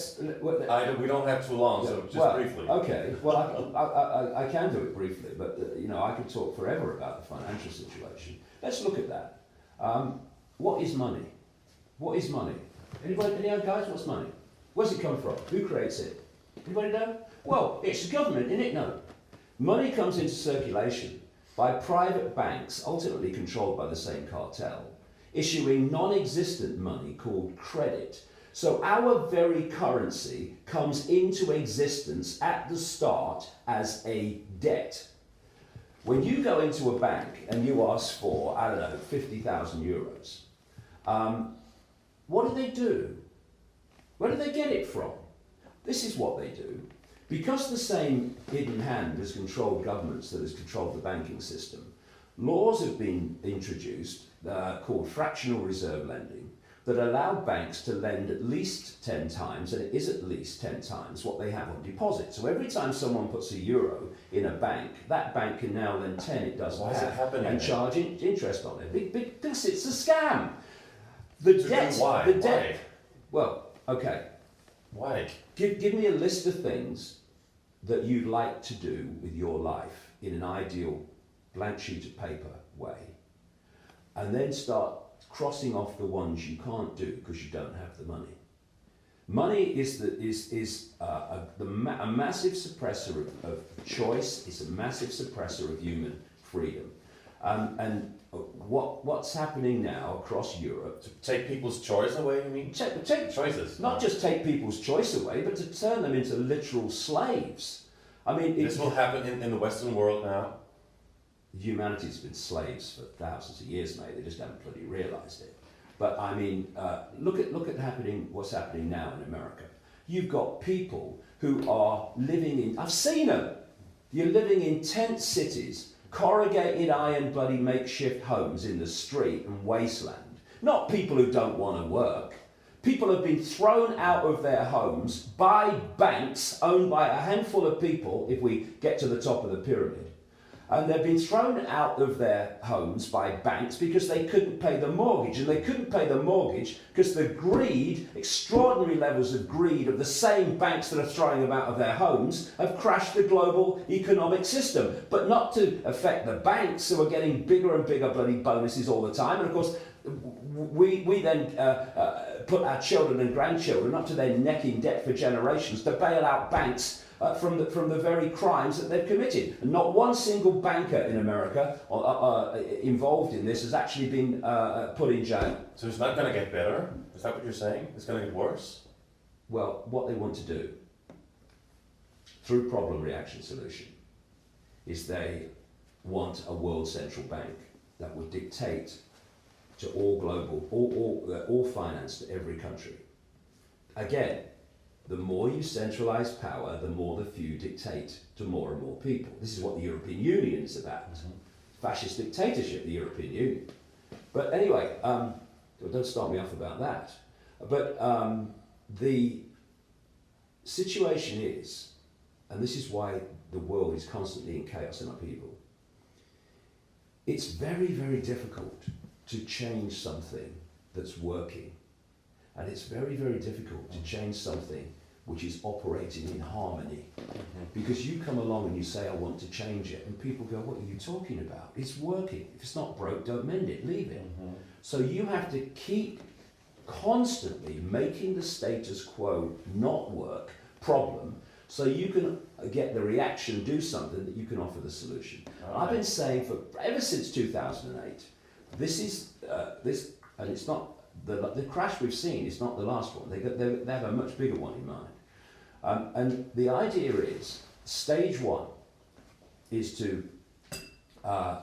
don't have too long, so just briefly. Okay, well, I can do it briefly, but I could talk forever about the financial situation. Let's look at that. What is money? What is money? Any other guys? What's money? Where's it come from? Who creates it? Anybody know? Well, it's the government, isn't it? No. Money comes into circulation by private banks, ultimately controlled by the same cartel, issuing non-existent money called credit. So our very currency comes into existence at the start as a debt. When you go into a bank and you ask for, I don't know, 50,000 euros, what do? Where do they get it from? This is what they do. Because the same hidden hand has controlled governments that has controlled the banking system, laws have been introduced called fractional reserve lending that allow banks to lend at least 10 times, and it is at least 10 times what they have on deposit. So every time someone puts a euro in a bank, that bank can now lend 10 it doesn't Why is it happening and then? charge interest on it. Because it's a scam. The debt. Why? Well, okay. Why? Give me a list of things that you'd like to do with your life in an ideal blank sheet of paper way, and then start crossing off the ones you can't do because you don't have the money. Money is a massive suppressor of choice. It's a massive suppressor of human freedom. And what's happening now across Europe? To take people's choice away, you mean? Take choices. Not just take people's choice away, but to turn them into literal slaves. I mean, this will happen in the Western world now. Humanity's been slaves for thousands of years, mate. They just haven't bloody realised it. But I mean, look at what's happening now in America. You've got people who are living in. I've seen them. You're living in tent cities, corrugated iron, bloody makeshift homes in the street and wasteland. Not people who don't want to work. People have been thrown out of their homes by banks owned by a handful of people. If we get to the top of the pyramid. And they've been thrown out of their homes by banks because they couldn't pay the mortgage. And they couldn't pay the mortgage because the greed, extraordinary levels of greed of the same banks that are throwing them out of their homes have crashed the global economic system. But not to affect the banks who are getting bigger and bigger bloody bonuses all the time. And of course, we then put our children and grandchildren up to their neck in debt for generations to bail out banks from the very crimes that they've committed. And not one single banker in America involved in this has actually been put in jail. So it's not going to get better? Is that what you're saying? It's going to get worse? Well, what they want to do, through problem reaction solution, is they want a world central bank that would dictate to all global, all finance to every country. Again, the more you centralise power, the more the few dictate to more and more people. This is what the European Union is about. Mm-hmm. Fascist dictatorship, the European Union. But anyway, don't start me off about that. But the situation is, and this is why the world is constantly in chaos and upheaval, it's very, very difficult to change something that's working. And it's very, very difficult to change something which is operating in harmony. Mm-hmm. Because you come along and you say, I want to change it, and people go, what are you talking about? It's working. If it's not broke, don't mend it, leave it. Mm-hmm. So you have to keep constantly making the status quo not work problem, so you can get the reaction, do something that you can offer the solution. Right. I've been saying ever since 2008, this is, and it's not, the crash we've seen is not the last one. They have a much bigger one in mind. And the idea is, stage one is to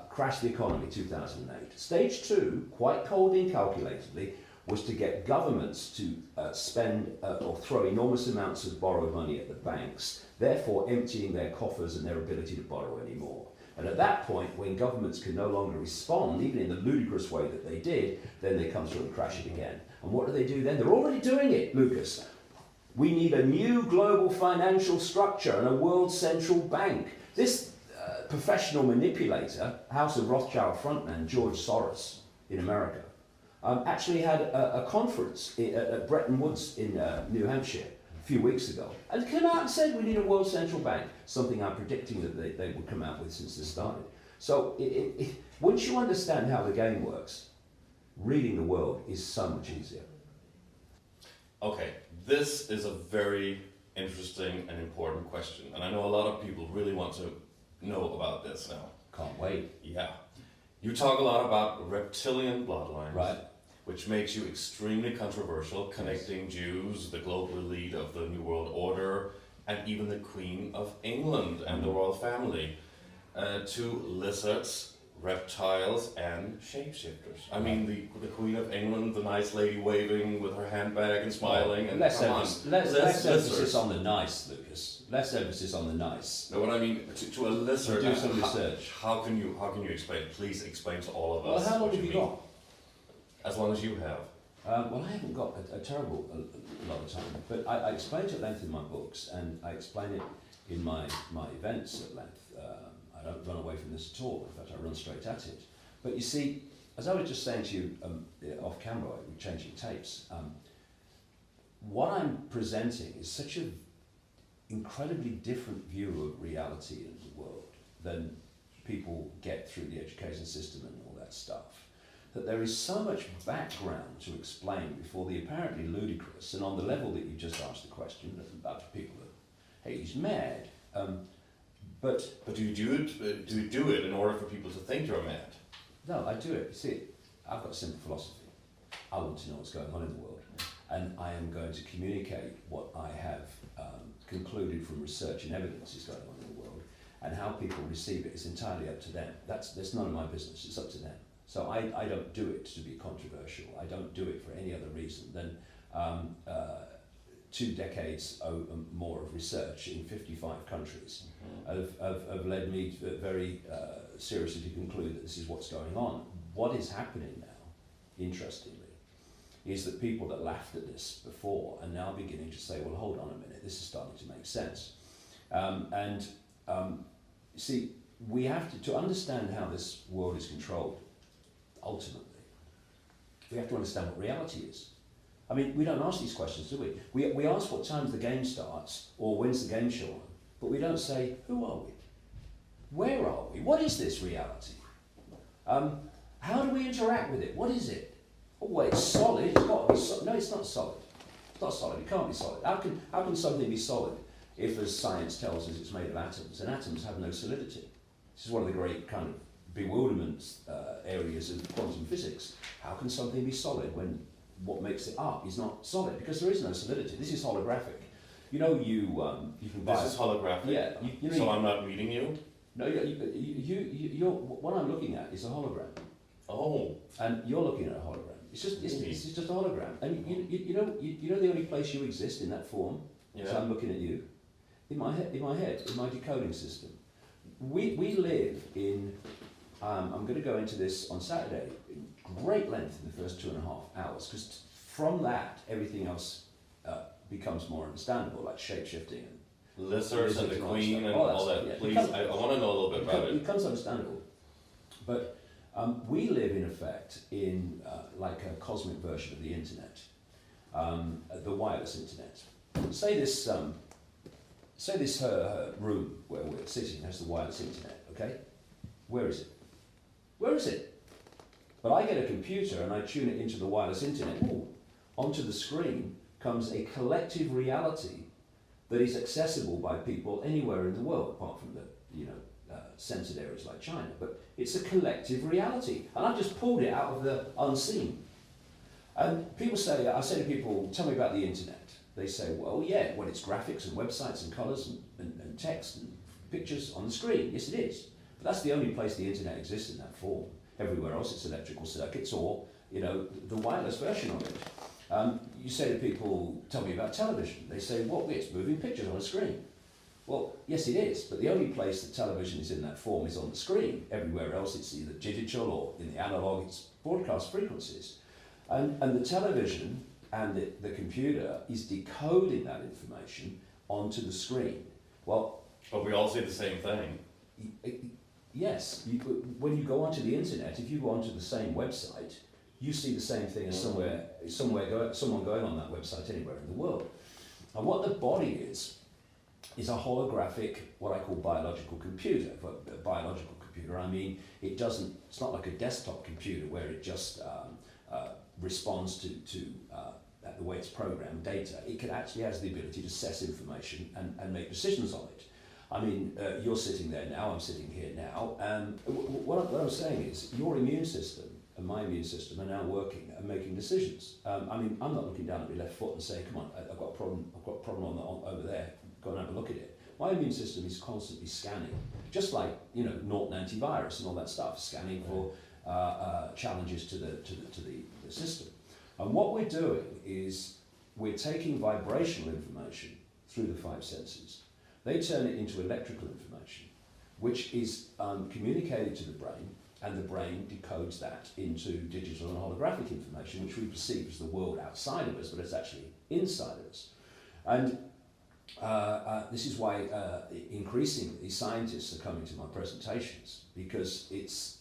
crash the economy, 2008. Stage two, quite coldly and calculatedly, was to get governments to spend or throw enormous amounts of borrowed money at the banks, therefore emptying their coffers and their ability to borrow anymore. And at that point, when governments can no longer respond, even in the ludicrous way that they did, then they come through and crash it again. And what do then? They're already doing it, Lucas. We need a new global financial structure and a world central bank. This professional manipulator, House of Rothschild frontman George Soros in America, actually had a conference at Bretton Woods in New Hampshire a few weeks ago, and came out and said we need a world central bank, something I'm predicting that they would come out with since this started. So once you understand how the game works, reading the world is so much easier. Okay, this is a very interesting and important question, and I know a lot of people really want to know about this now. Can't wait. Yeah. You talk a lot about reptilian bloodlines, Right. which makes you extremely controversial, connecting Jews, the global elite of the New World Order, and even the Queen of England and the royal family, to lizards, reptiles, and shapeshifters. I mean, the Queen of England, the nice lady waving with her handbag and smiling, and less emphasis on the nice, Lucas. Less emphasis on the nice. No, what I mean, to a lizard, do some research. How can you explain? Please explain to all of us. Well, how long what have you mean. got? As long as you have. Well, I haven't got a terrible lot of time, but I explain it at length in my books, and I explain it in my events at length. I don't run away from this at all. In fact, I run straight at it. But you see, as I was just saying to you off camera, we're changing tapes, what I'm presenting is such an incredibly different view of reality in the world than people get through the education system and all that stuff, that there is so much background to explain before the apparently ludicrous, and on the level that you just asked the question about people that, hey, he's mad. But do you do it in order for people to think you're mad? No, I do it. You see, I've got a simple philosophy. I want to know what's going on in the world, and I am going to communicate what I have concluded from research and evidence is going on in the world, and how people receive it is entirely up to them. That's none of my business. It's up to them. So I don't do it to be controversial. I don't do it for any other reason than 2 decades or more of research in 55 countries have led me to very seriously to conclude that this is what's going on. What is happening now, interestingly, is that people that laughed at this before are now beginning to say, well, hold on a minute, this is starting to make sense. See, we have to understand how this world is controlled, ultimately, we have to understand what reality is. I mean, we don't ask these questions, do we? We ask what time the game starts, or when's the game show on, but we don't say, who are we? Where are we? What is this reality? How do we interact with it? What is it? Oh, well, it's solid. It's got to be solid. No, it's not solid. It's not solid. It can't be solid. How can something be solid if, as science tells us, it's made of atoms, and atoms have no solidity? This is one of the great kind of bewilderment areas of quantum physics. How can something be solid when what makes it up is not solid? Because there is no solidity. This is holographic. You know, you can buy. This is holographic. Yeah. So I'm not reading you. No, you're what I'm looking at is a hologram. Oh. And you're looking at a hologram. It's just a hologram. And you know the only place you exist in that form. Yeah. So I'm looking at you. In my head, in my decoding system. We live in. I'm going to go into this on Saturday in great length in the first 2.5 hours, because from that everything else becomes more understandable, like shape-shifting and lizards and the Queen and all that. Yeah. Please, I want to know a little bit about it. It becomes understandable. But we live, in effect, in like a cosmic version of the internet, the wireless internet. Say this room where we're sitting has the wireless internet, okay? Where is it? Where is it? But I get a computer and I tune it into the wireless internet. Ooh, onto the screen comes a collective reality that is accessible by people anywhere in the world, apart from the censored areas like China. But it's a collective reality, and I've just pulled it out of the unseen. And people say, I say to people, tell me about the internet. They say, well, yeah, it's graphics and websites and colours and text and pictures on the screen. Yes, it is. But that's the only place the internet exists in that form. Everywhere else it's electrical circuits or, the wireless version of it. You say to people, tell me about television. They say, well, it's moving pictures on a screen. Well, yes, it is, but the only place that television is in that form is on the screen. Everywhere else it's either digital or in the analog, it's broadcast frequencies. And the television and the computer is decoding that information onto the screen. Well, but we all say the same thing. Yes, when you go onto the internet, if you go onto the same website, you see the same thing as someone going on that website anywhere in the world. And what the body is a holographic, what I call biological computer. For a biological computer, I mean, it's not like a desktop computer where it just responds to the way it's programmed data. It actually has the ability to assess information and make decisions on it. I mean, you're sitting there now, I'm sitting here now, and what I'm saying is your immune system and my immune system are now working and making decisions. I mean, I'm not looking down at my left foot and saying, come on, I've got a problem over there, go and have a look at it. My immune system is constantly scanning, just like, you know, Norton antivirus and all that stuff, scanning for challenges to the system. And what we're doing is we're taking vibrational information through the five senses. They turn it into electrical information, which is communicated to the brain, and the brain decodes that into digital and holographic information, which we perceive as the world outside of us, but it's actually inside of us. And this is why increasingly scientists are coming to my presentations, because it's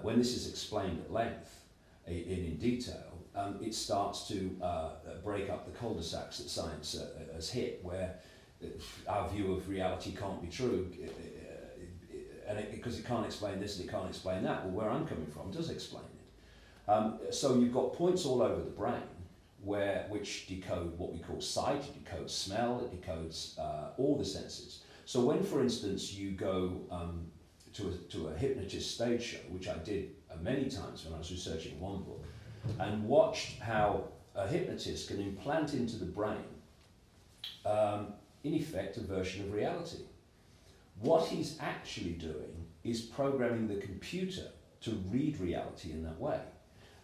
when this is explained at length in detail, it starts to break up the cul-de-sacs that science has hit, where our view of reality can't be true, because it can't explain this and it can't explain that. Well, where I'm coming from does explain it. So you've got points all over the brain which decode what we call sight, it decodes smell, it decodes all the senses. So when, for instance, you go to a hypnotist stage show, which I did many times when I was researching one book, and watched how a hypnotist can implant into the brain, in effect, a version of reality. What he's actually doing is programming the computer to read reality in that way.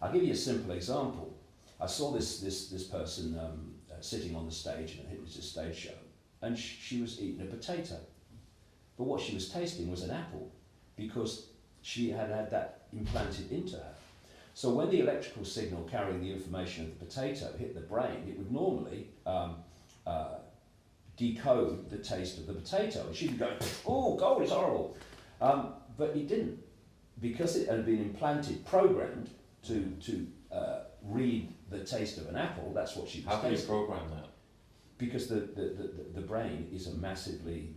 I'll give you a simple example. I saw this person sitting on the stage in a hypnotist stage show, and she was eating a potato. But what she was tasting was an apple, because she had had that implanted into her. So when the electrical signal carrying the information of the potato hit the brain, it would normally decode the taste of the potato. And she'd go, oh, God, it's horrible. But it didn't, because it had been implanted, programmed to read the taste of an apple. That's what she was tasting. How can you program that? Because the brain is a massively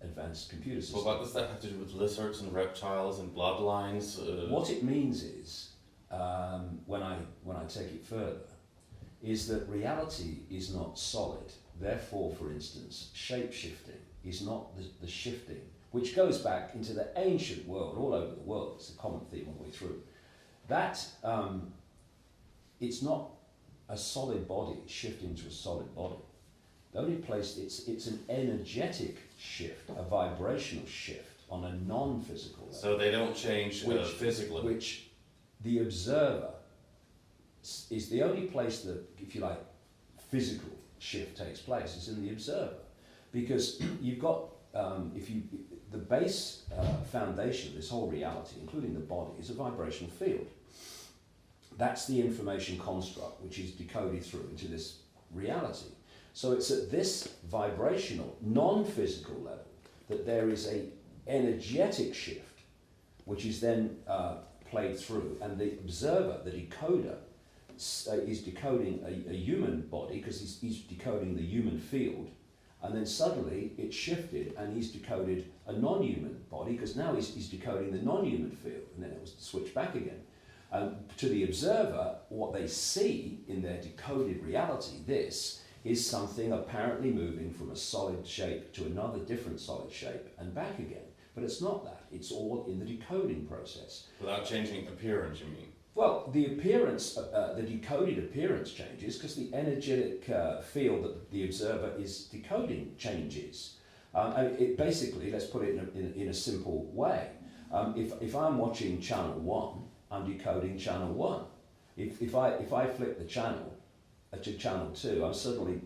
advanced computer system. Well, what does that have to do with lizards and reptiles and bloodlines? What it means is, when I take it further, is that reality is not solid. Therefore, for instance, shape-shifting is not the shifting, which goes back into the ancient world, all over the world. It's a common theme all the way through. That, it's not a solid body shifting to a solid body. The only place, it's an energetic shift, a vibrational shift on a non-physical level. So they don't change physically. Which the observer is the only place that, if you like, physical shift takes place is in the observer, because you've got the base foundation of this whole reality, including the body, is a vibrational field. That's the information construct which is decoded through into this reality. So it's at this vibrational, non-physical level that there is a energetic shift, which is then played through, and the observer, the decoder, is decoding a human body, because he's decoding the human field, and then suddenly it's shifted and he's decoded a non-human body, because now he's decoding the non-human field, and then it was switched back again. To the observer, what they see in their decoded reality, this is something apparently moving from a solid shape to another different solid shape and back again. But it's not that. It's all in the decoding process. Without changing appearance, you mean? Well, the appearance, the decoded appearance changes because the energetic field that the observer is decoding changes. It basically, let's put it in a simple way. If I'm watching channel 1, I'm decoding channel 1. If I flick the channel to channel 2, I'm suddenly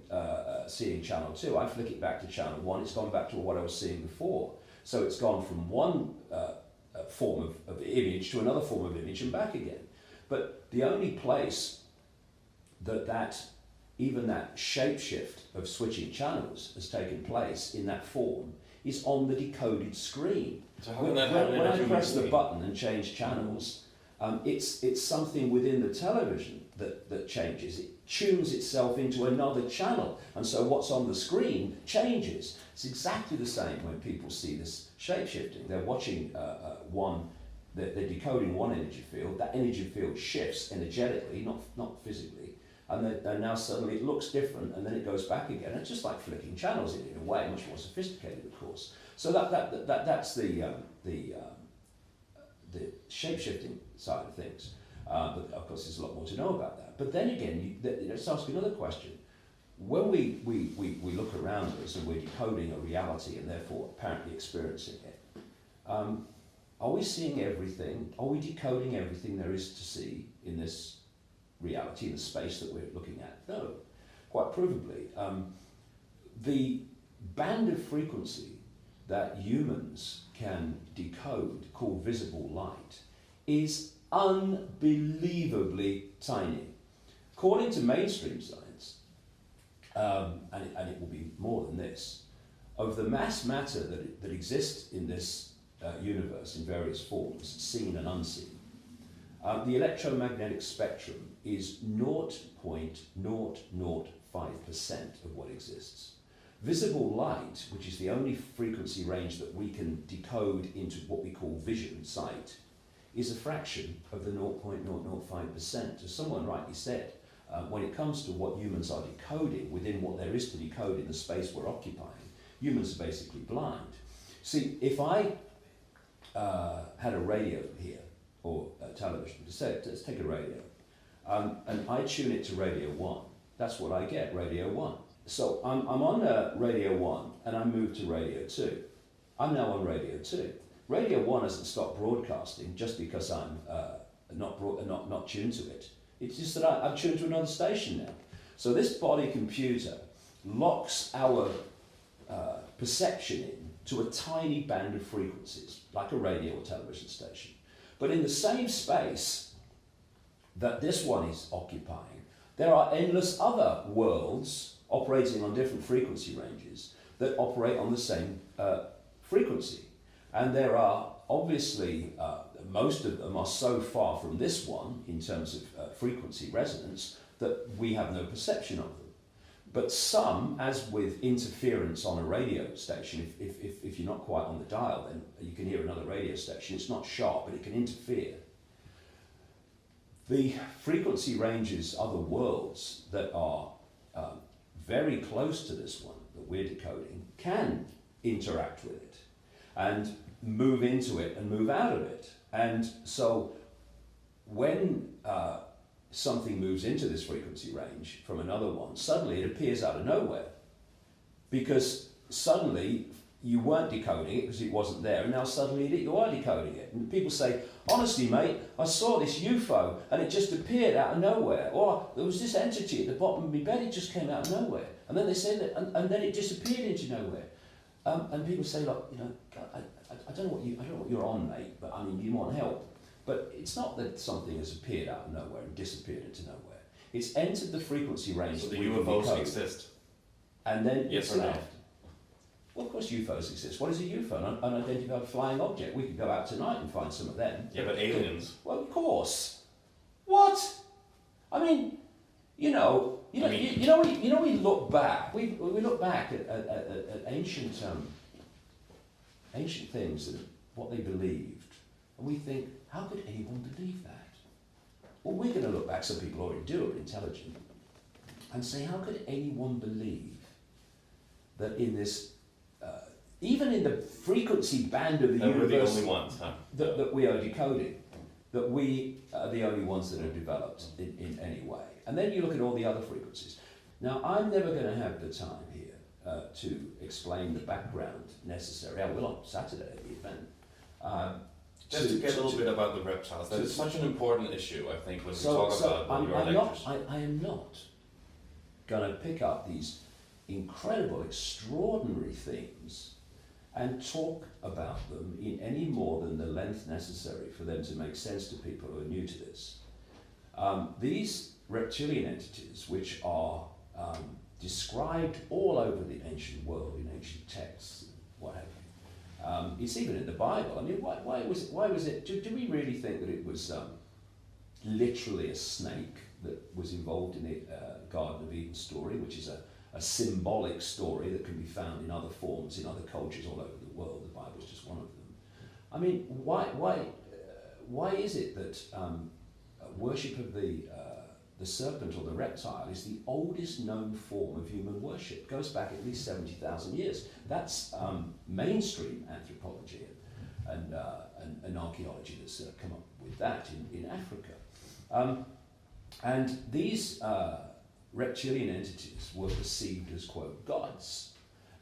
seeing channel 2. I flick it back to channel 1, it's gone back to what I was seeing before. So it's gone from one form of image to another form of image and back again. But the only place that even that shape shift of switching channels has taken place in that form is on the decoded screen. So how can that happen? When I press the button and change channels, It's something within the television that changes. It tunes itself into another channel, and so what's on the screen changes. It's exactly the same when people see this shape-shifting. They're watching they're decoding one energy field. That energy field shifts energetically, not physically, and then now suddenly it looks different, and then it goes back again. It's just like flicking channels in a way, much more sophisticated, of course. So that's the shape-shifting side of things. But of course, there's a lot more to know about that. But then again, let's ask another question. When we look around us and we're decoding a reality and therefore apparently experiencing it, are we seeing everything? Are we decoding everything there is to see in this reality, in the space that we're looking at? No, quite provably. The band of frequency that humans can decode, called visible light, is unbelievably tiny. According to mainstream science, and it will be more than this, of the mass matter that exists in this universe in various forms, seen and unseen, the electromagnetic spectrum is 0.005% of what exists. Visible light, which is the only frequency range that we can decode into what we call vision, sight, is a fraction of the 0.005%. As someone rightly said, when it comes to what humans are decoding within what there is to decode in the space we're occupying, humans are basically blind. See, if I had a radio here, or a television, let's take a radio, and I tune it to radio 1, that's what I get, radio 1. So I'm on radio 1 and I move to radio 2. I'm now on radio 2. Radio 1 hasn't stopped broadcasting just because I'm not tuned to it. It's just that I'm tuned to another station now. So this body computer locks our perception in to a tiny band of frequencies, like a radio or television station. But in the same space that this one is occupying, there are endless other worlds operating on different frequency ranges that operate on the same frequency. And there are obviously, most of them are so far from this one in terms of frequency resonance that we have no perception of them. But some, as with interference on a radio station, if you're not quite on the dial, then you can hear another radio station. It's not sharp, but it can interfere. The frequency ranges, other worlds that are very close to this one that we're decoding, can interact with it and move into it and move out of it. And so when something moves into this frequency range from another one, suddenly it appears out of nowhere, because suddenly you weren't decoding it because it wasn't there, and now suddenly you are decoding it. And people say, honestly mate, I saw this UFO and it just appeared out of nowhere, or there was this entity at the bottom of my bed, it just came out of nowhere, and then they say that, and then it disappeared into nowhere. And people say, look, you know, I don't know what you're on, mate, but I mean, you want help. But it's not that something has appeared out of nowhere and disappeared into nowhere. It's entered the frequency range. So the UFOs exist. And then yes it's or no? left. Well, of course UFOs exist. What is a UFO? An unidentified flying object. We could go out tonight and find some of them. Yeah, but aliens. Well, of course. What? I mean, we look back. We look back at ancient things and what they believed, and we think, how could anyone believe that? Well, we're going to look back. Some people already do, are intelligent, and say, how could anyone believe that in this, even in the frequency band of the universe, we're the only ones, huh? that we are decoding, that we are the only ones that are developed in any way. And then you look at all the other frequencies. Now, I'm never going to have the time here to explain the background necessary. I will on Saturday at the event. Just to get a little bit about the reptiles. That's such an important issue, I think, when we talk about your lectures. I am not going to pick up these incredible, extraordinary themes and talk about them in any more than the length necessary for them to make sense to people who are new to this. These reptilian entities, which are described all over the ancient world in ancient texts, what have you. It's even in the Bible. I mean, why was it? Do we really think that it was literally a snake that was involved in the Garden of Eden story, which is a symbolic story that can be found in other forms in other cultures all over the world. The Bible is just one of them. I mean, why is it that worship of the serpent or the reptile is the oldest known form of human worship? It goes back at least 70,000 years. That's mainstream anthropology and archaeology that's come up with that in Africa. And these reptilian entities were perceived as, quote, gods.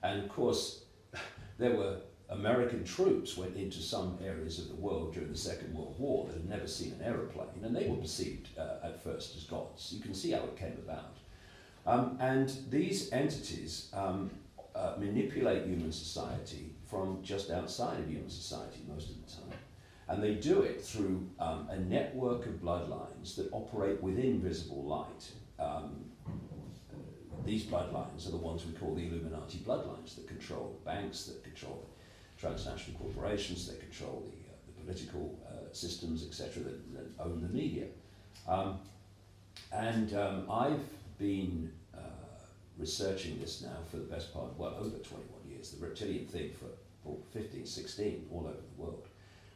And of course, there were American troops went into some areas of the world during the Second World War that had never seen an aeroplane, and they were perceived at first as gods. You can see how it came about. And these entities manipulate human society from just outside of human society most of the time. And they do it through a network of bloodlines that operate within visible light. These bloodlines are the ones we call the Illuminati bloodlines that control banks, that control transnational corporations, they control the political systems, etc., that own the media. I've been researching this now for the best part of, well, over 21 years, the reptilian thing for 15, 16, all over the world.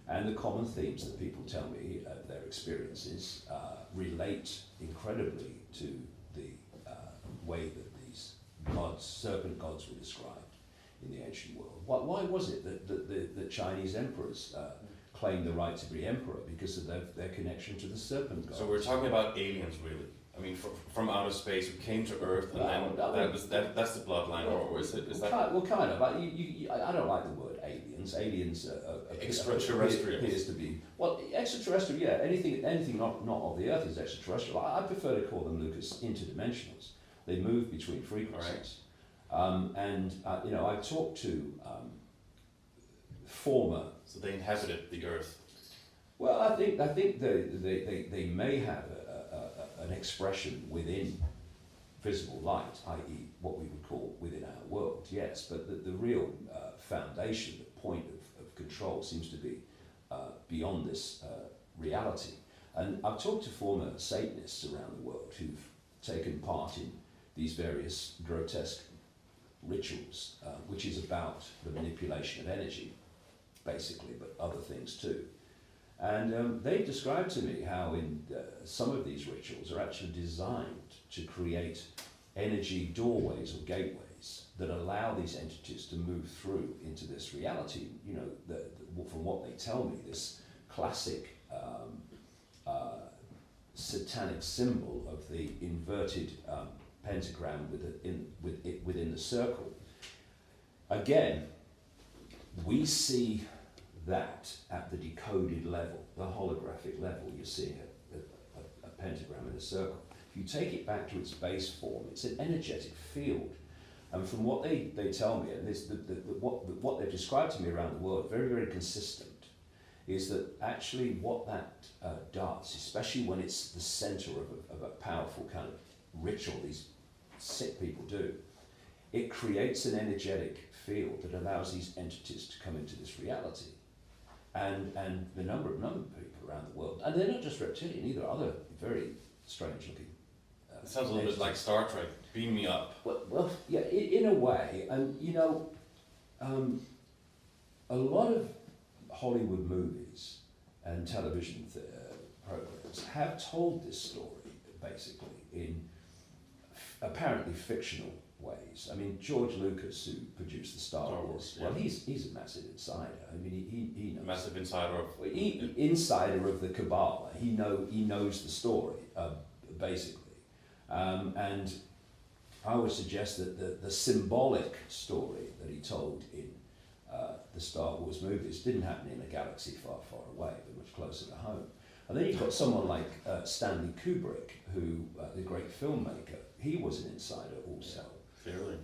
And the common themes that people tell me of their experiences relate incredibly to the way that these gods, serpent gods, were described in the ancient world. Why was it that the Chinese emperors claimed the right to be emperor? Because of their connection to the serpent gods. So we're talking about aliens, really. I mean, from outer space, who came to Earth, and that's the bloodline, or is that? Kind of. I don't like the word aliens. Aliens extra-terrestrial appears to be, well, extraterrestrial. Yeah, anything not of the Earth is extraterrestrial. I prefer to call them, Lucas, interdimensionals. They move between frequencies. Right. I've talked to former. So they inhabited the Earth. Well, I think they may have an expression within visible light, i.e., what we would call within our world. Yes, but the real foundation, the point of control, seems to be beyond this reality. And I've talked to former Satanists around the world who've taken part in these various grotesque rituals, which is about the manipulation of energy, basically, but other things too. And they've described to me how in some of these rituals are actually designed to create energy doorways or gateways that allow these entities to move through into this reality. You know, from what they tell me, this classic satanic symbol of the inverted pentagram within the circle. Again, we see that at the decoded level, the holographic level. You're seeing a pentagram in a circle. If you take it back to its base form, it's an energetic field. And from what they tell me, and what they've described to me around the world, very, very consistent, is that actually what that does, especially when it's the center of a powerful kind of ritual these sick people do, it creates an energetic field that allows these entities to come into this reality. And the number of people around the world, and they're not just reptilian either, other very strange looking. It sounds a little bit like Star Trek. Beam me up. Well, yeah, in a way, and you know, a lot of Hollywood movies and television programs have told this story basically in apparently fictional ways. I mean, George Lucas, who produced the Star Wars, yeah. Well, he's a massive insider. I mean, he knows. Massive insider of. Insider of the Kabbalah. He knows the story basically, and I would suggest that the symbolic story that he told in the Star Wars movies didn't happen in a galaxy far, far away, but much closer to home. And then you've got someone like Stanley Kubrick, who, the great filmmaker, he was an insider also. Yeah, clearly.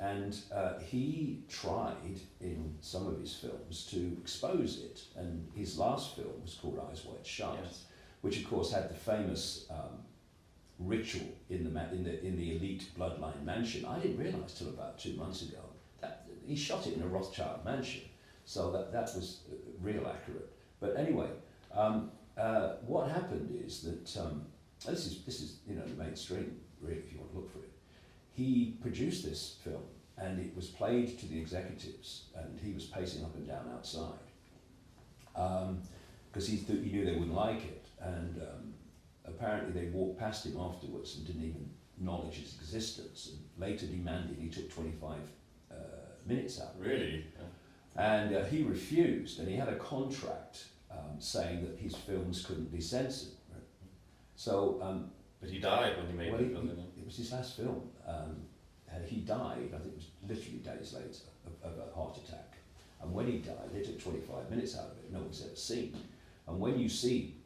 And he tried in some of his films to expose it. And his last film was called Eyes Wide Shut, yes. Which of course had the famous ritual in the elite bloodline mansion. I didn't realise till about 2 months ago that he shot it in a Rothschild mansion, so that was real accurate. But anyway, what happened is that this is mainstream, really, if you want to look for it. He produced this film, and it was played to the executives, and he was pacing up and down outside because he knew they wouldn't like it, and apparently they walked past him afterwards and didn't even acknowledge his existence, and later demanded he took 25 minutes out. Really? And he refused, and he had a contract saying that his films couldn't be censored. Right? So, but he died when he made the film. It was his last film. He died, I think it was literally days later, of a heart attack. And when he died, they took 25 minutes out of it. No one's ever seen. And when you see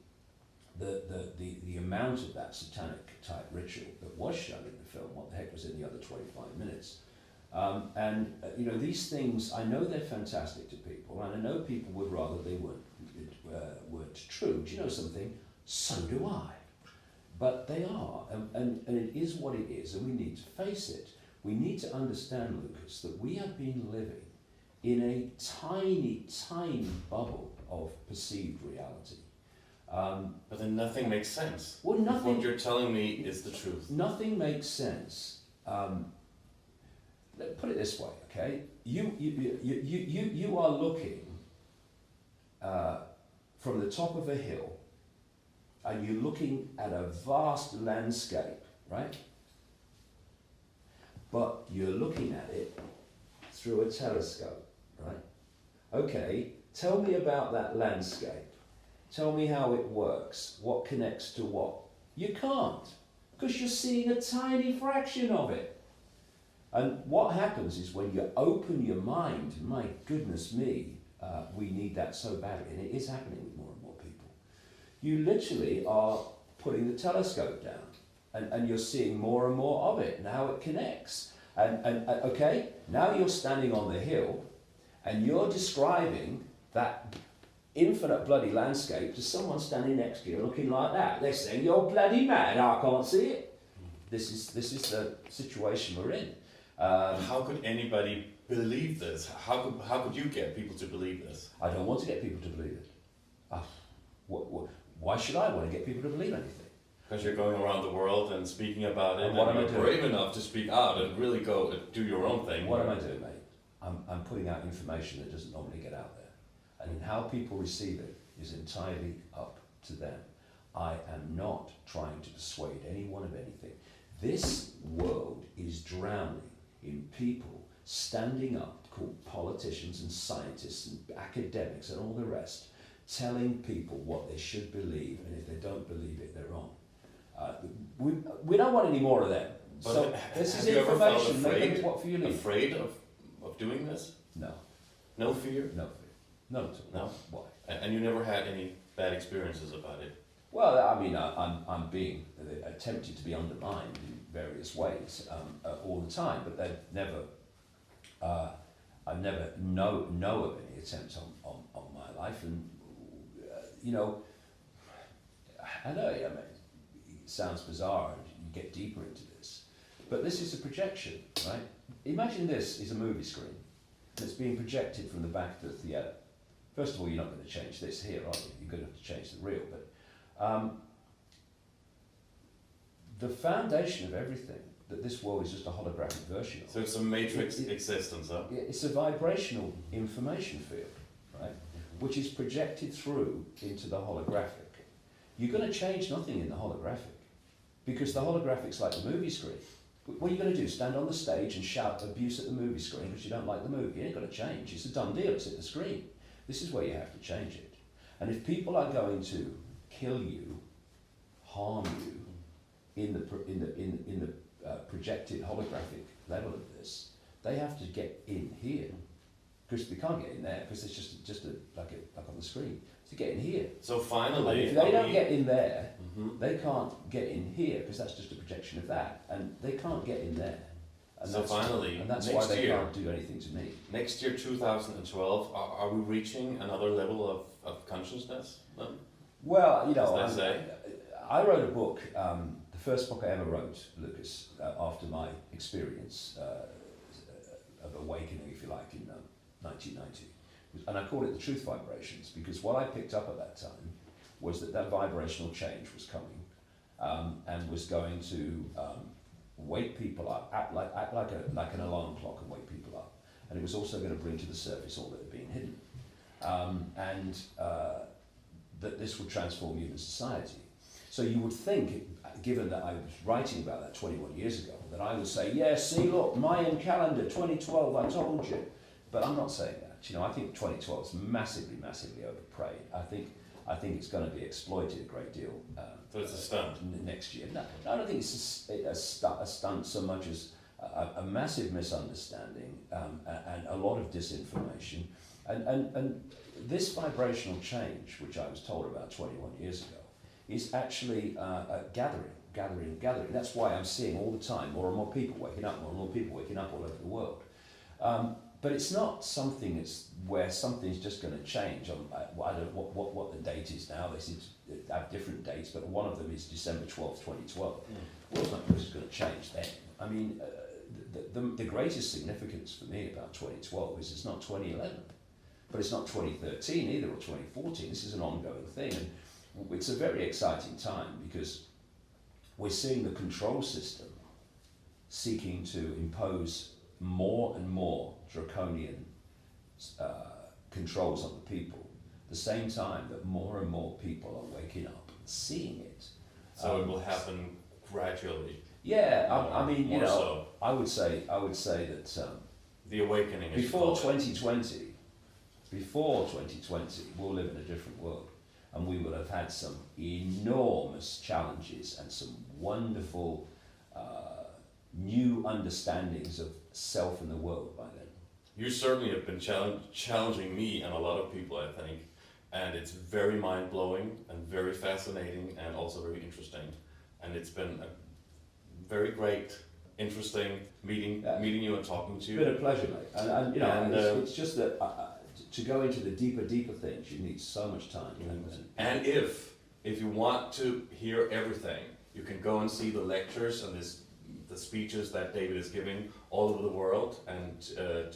the amount of that satanic type ritual that was shown in the film, what the heck was in the other 25 minutes? These things, I know they're fantastic to people, and I know people would rather they weren't true. Do you know something? So do I. But they are, and it is what it is, and we need to face it. We need to understand, Lucas, that we have been living in a tiny, tiny bubble of perceived reality. But then nothing makes sense. Well, nothing. What you're telling me is the truth. Nothing makes sense. Put it this way, okay? You are looking from the top of a hill, and you're looking at a vast landscape, right? But you're looking at it through a telescope, right? Okay, tell me about that landscape. Tell me how it works. What connects to what? You can't, because you're seeing a tiny fraction of it. And what happens is when you open your mind, my goodness me, we need that so badly, and it is happening with more and more people. You literally are putting the telescope down, and you're seeing more and more of it, and how it connects. And okay, now you're standing on the hill, and you're describing that infinite bloody landscape to someone standing next to you looking like that. They're saying, "You're bloody mad, I can't see it." This is the situation we're in. How could anybody believe this? How could you get people to believe this? I don't want to get people to believe it. Why should I want to get people to believe anything? Because you're going around the world and speaking about it, and what am I you're doing? brave enough to speak out and really go and do your own thing. What am I doing, mate? I'm putting out information that doesn't normally get out there. And how people receive it is entirely up to them. I am not trying to persuade anyone of anything. This world is drowning in people standing up, called politicians and scientists and academics and all the rest, telling people what they should believe, and if they don't believe it, they're wrong. We don't want any more of them. But so this is have you ever felt information. Make it what for you leave. afraid of doing this? No. No fear? No fear. Not at all. No? Why? And you never had any bad experiences about it? Well, I mean, I'm being attempted to be undermined in various ways all the time, but they've never, I never know of any attempts on my life, and I know, it sounds bizarre, and you get deeper into this, but this is a projection, right? Imagine this is a movie screen that's being projected from the back of the theatre. First of all, you're not going to change this here, are you? You're going to have to change the reel, but the foundation of everything, that this world is just a holographic version of. So it's a matrix existence, huh? It's a vibrational information field, right? Which is projected through into the holographic. You're going to change nothing in the holographic, because the holographic's like the movie screen. What are you going to do? Stand on the stage and shout abuse at the movie screen because you don't like the movie? You ain't going to change. It's a done deal. It's at the screen. This is where you have to change it. And if people are going to kill you, harm you, in the projected holographic level of this, they have to get in here, because they can't get in there because it's just like on the screen. To get in here. So finally, and if they don't get in there, they can't get in here because that's just a projection of that, and they can't get in there. And so finally, and that's next why they year, can't do anything to me. Next year, 2012, are we reaching another level of consciousness? No? Well, I wrote a book, the first book I ever wrote, Lucas, after my experience of awakening, if you like, in 1990. And I called it the truth vibrations, because what I picked up at that time was that that vibrational change was coming, and was going to wake people up, act like an alarm clock and wake people up. And it was also going to bring to the surface all that had been hidden. And that this would transform human society. So you would think, given that I was writing about that 21 years ago, that I would say, yeah, see, look, Mayan calendar, 2012, I told you. But I'm not saying that. You know, I think 2012 is massively, massively overprayed. I think it's going to be exploited a great deal. So it's a stunt? Next year. No, I don't think it's a stunt so much as a massive misunderstanding and a lot of disinformation. And this vibrational change, which I was told about 21 years ago, is actually gathering. That's why I'm seeing all the time more and more people waking up, more and more people waking up all over the world. But it's not something where something's just going to change. I don't know what the date is now. They seem to have different dates, but one of them is December 12th, 2012. Well, it's not just going to change then. I mean, the greatest significance for me about 2012 is it's not 2011, but it's not 2013 either, or 2014. This is an ongoing thing. And it's a very exciting time because we're seeing the control system seeking to impose more and more draconian controls on the people, at the same time that more and more people are waking up and seeing it. So it will happen gradually. Yeah, I mean, you know, so. I would say that the awakening is before 2020, we'll live in a different world, and we will have had some enormous challenges and some wonderful new understandings of self and the world by then. You certainly have been challenging me and a lot of people, I think, and it's very mind-blowing and very fascinating and also very interesting. And it's been a very great, interesting meeting you and talking to you. It's been a pleasure, mate. And you know, it's just that to go into the deeper things, you need so much time. And if you want to hear everything, you can go and see the lectures and the speeches that David is giving all over the world. And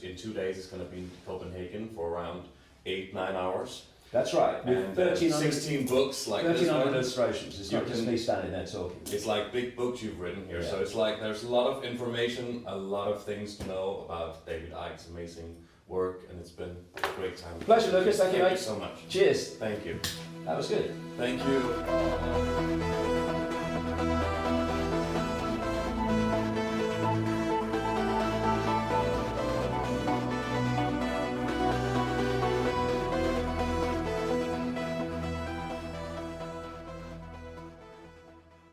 in 2 days, it's going to be in Copenhagen for around 8-9 hours. That's right. And 16 books like 1,300 illustrations. It's not just me standing there talking. It's like big books you've written here. Yeah. So it's like there's a lot of information, a lot of things to know about David Ickes' amazing work, and it's been a great time. Pleasure, Lucas. Thank you, mate. Thank you so much. Cheers. Thank you. That was good. Thank you.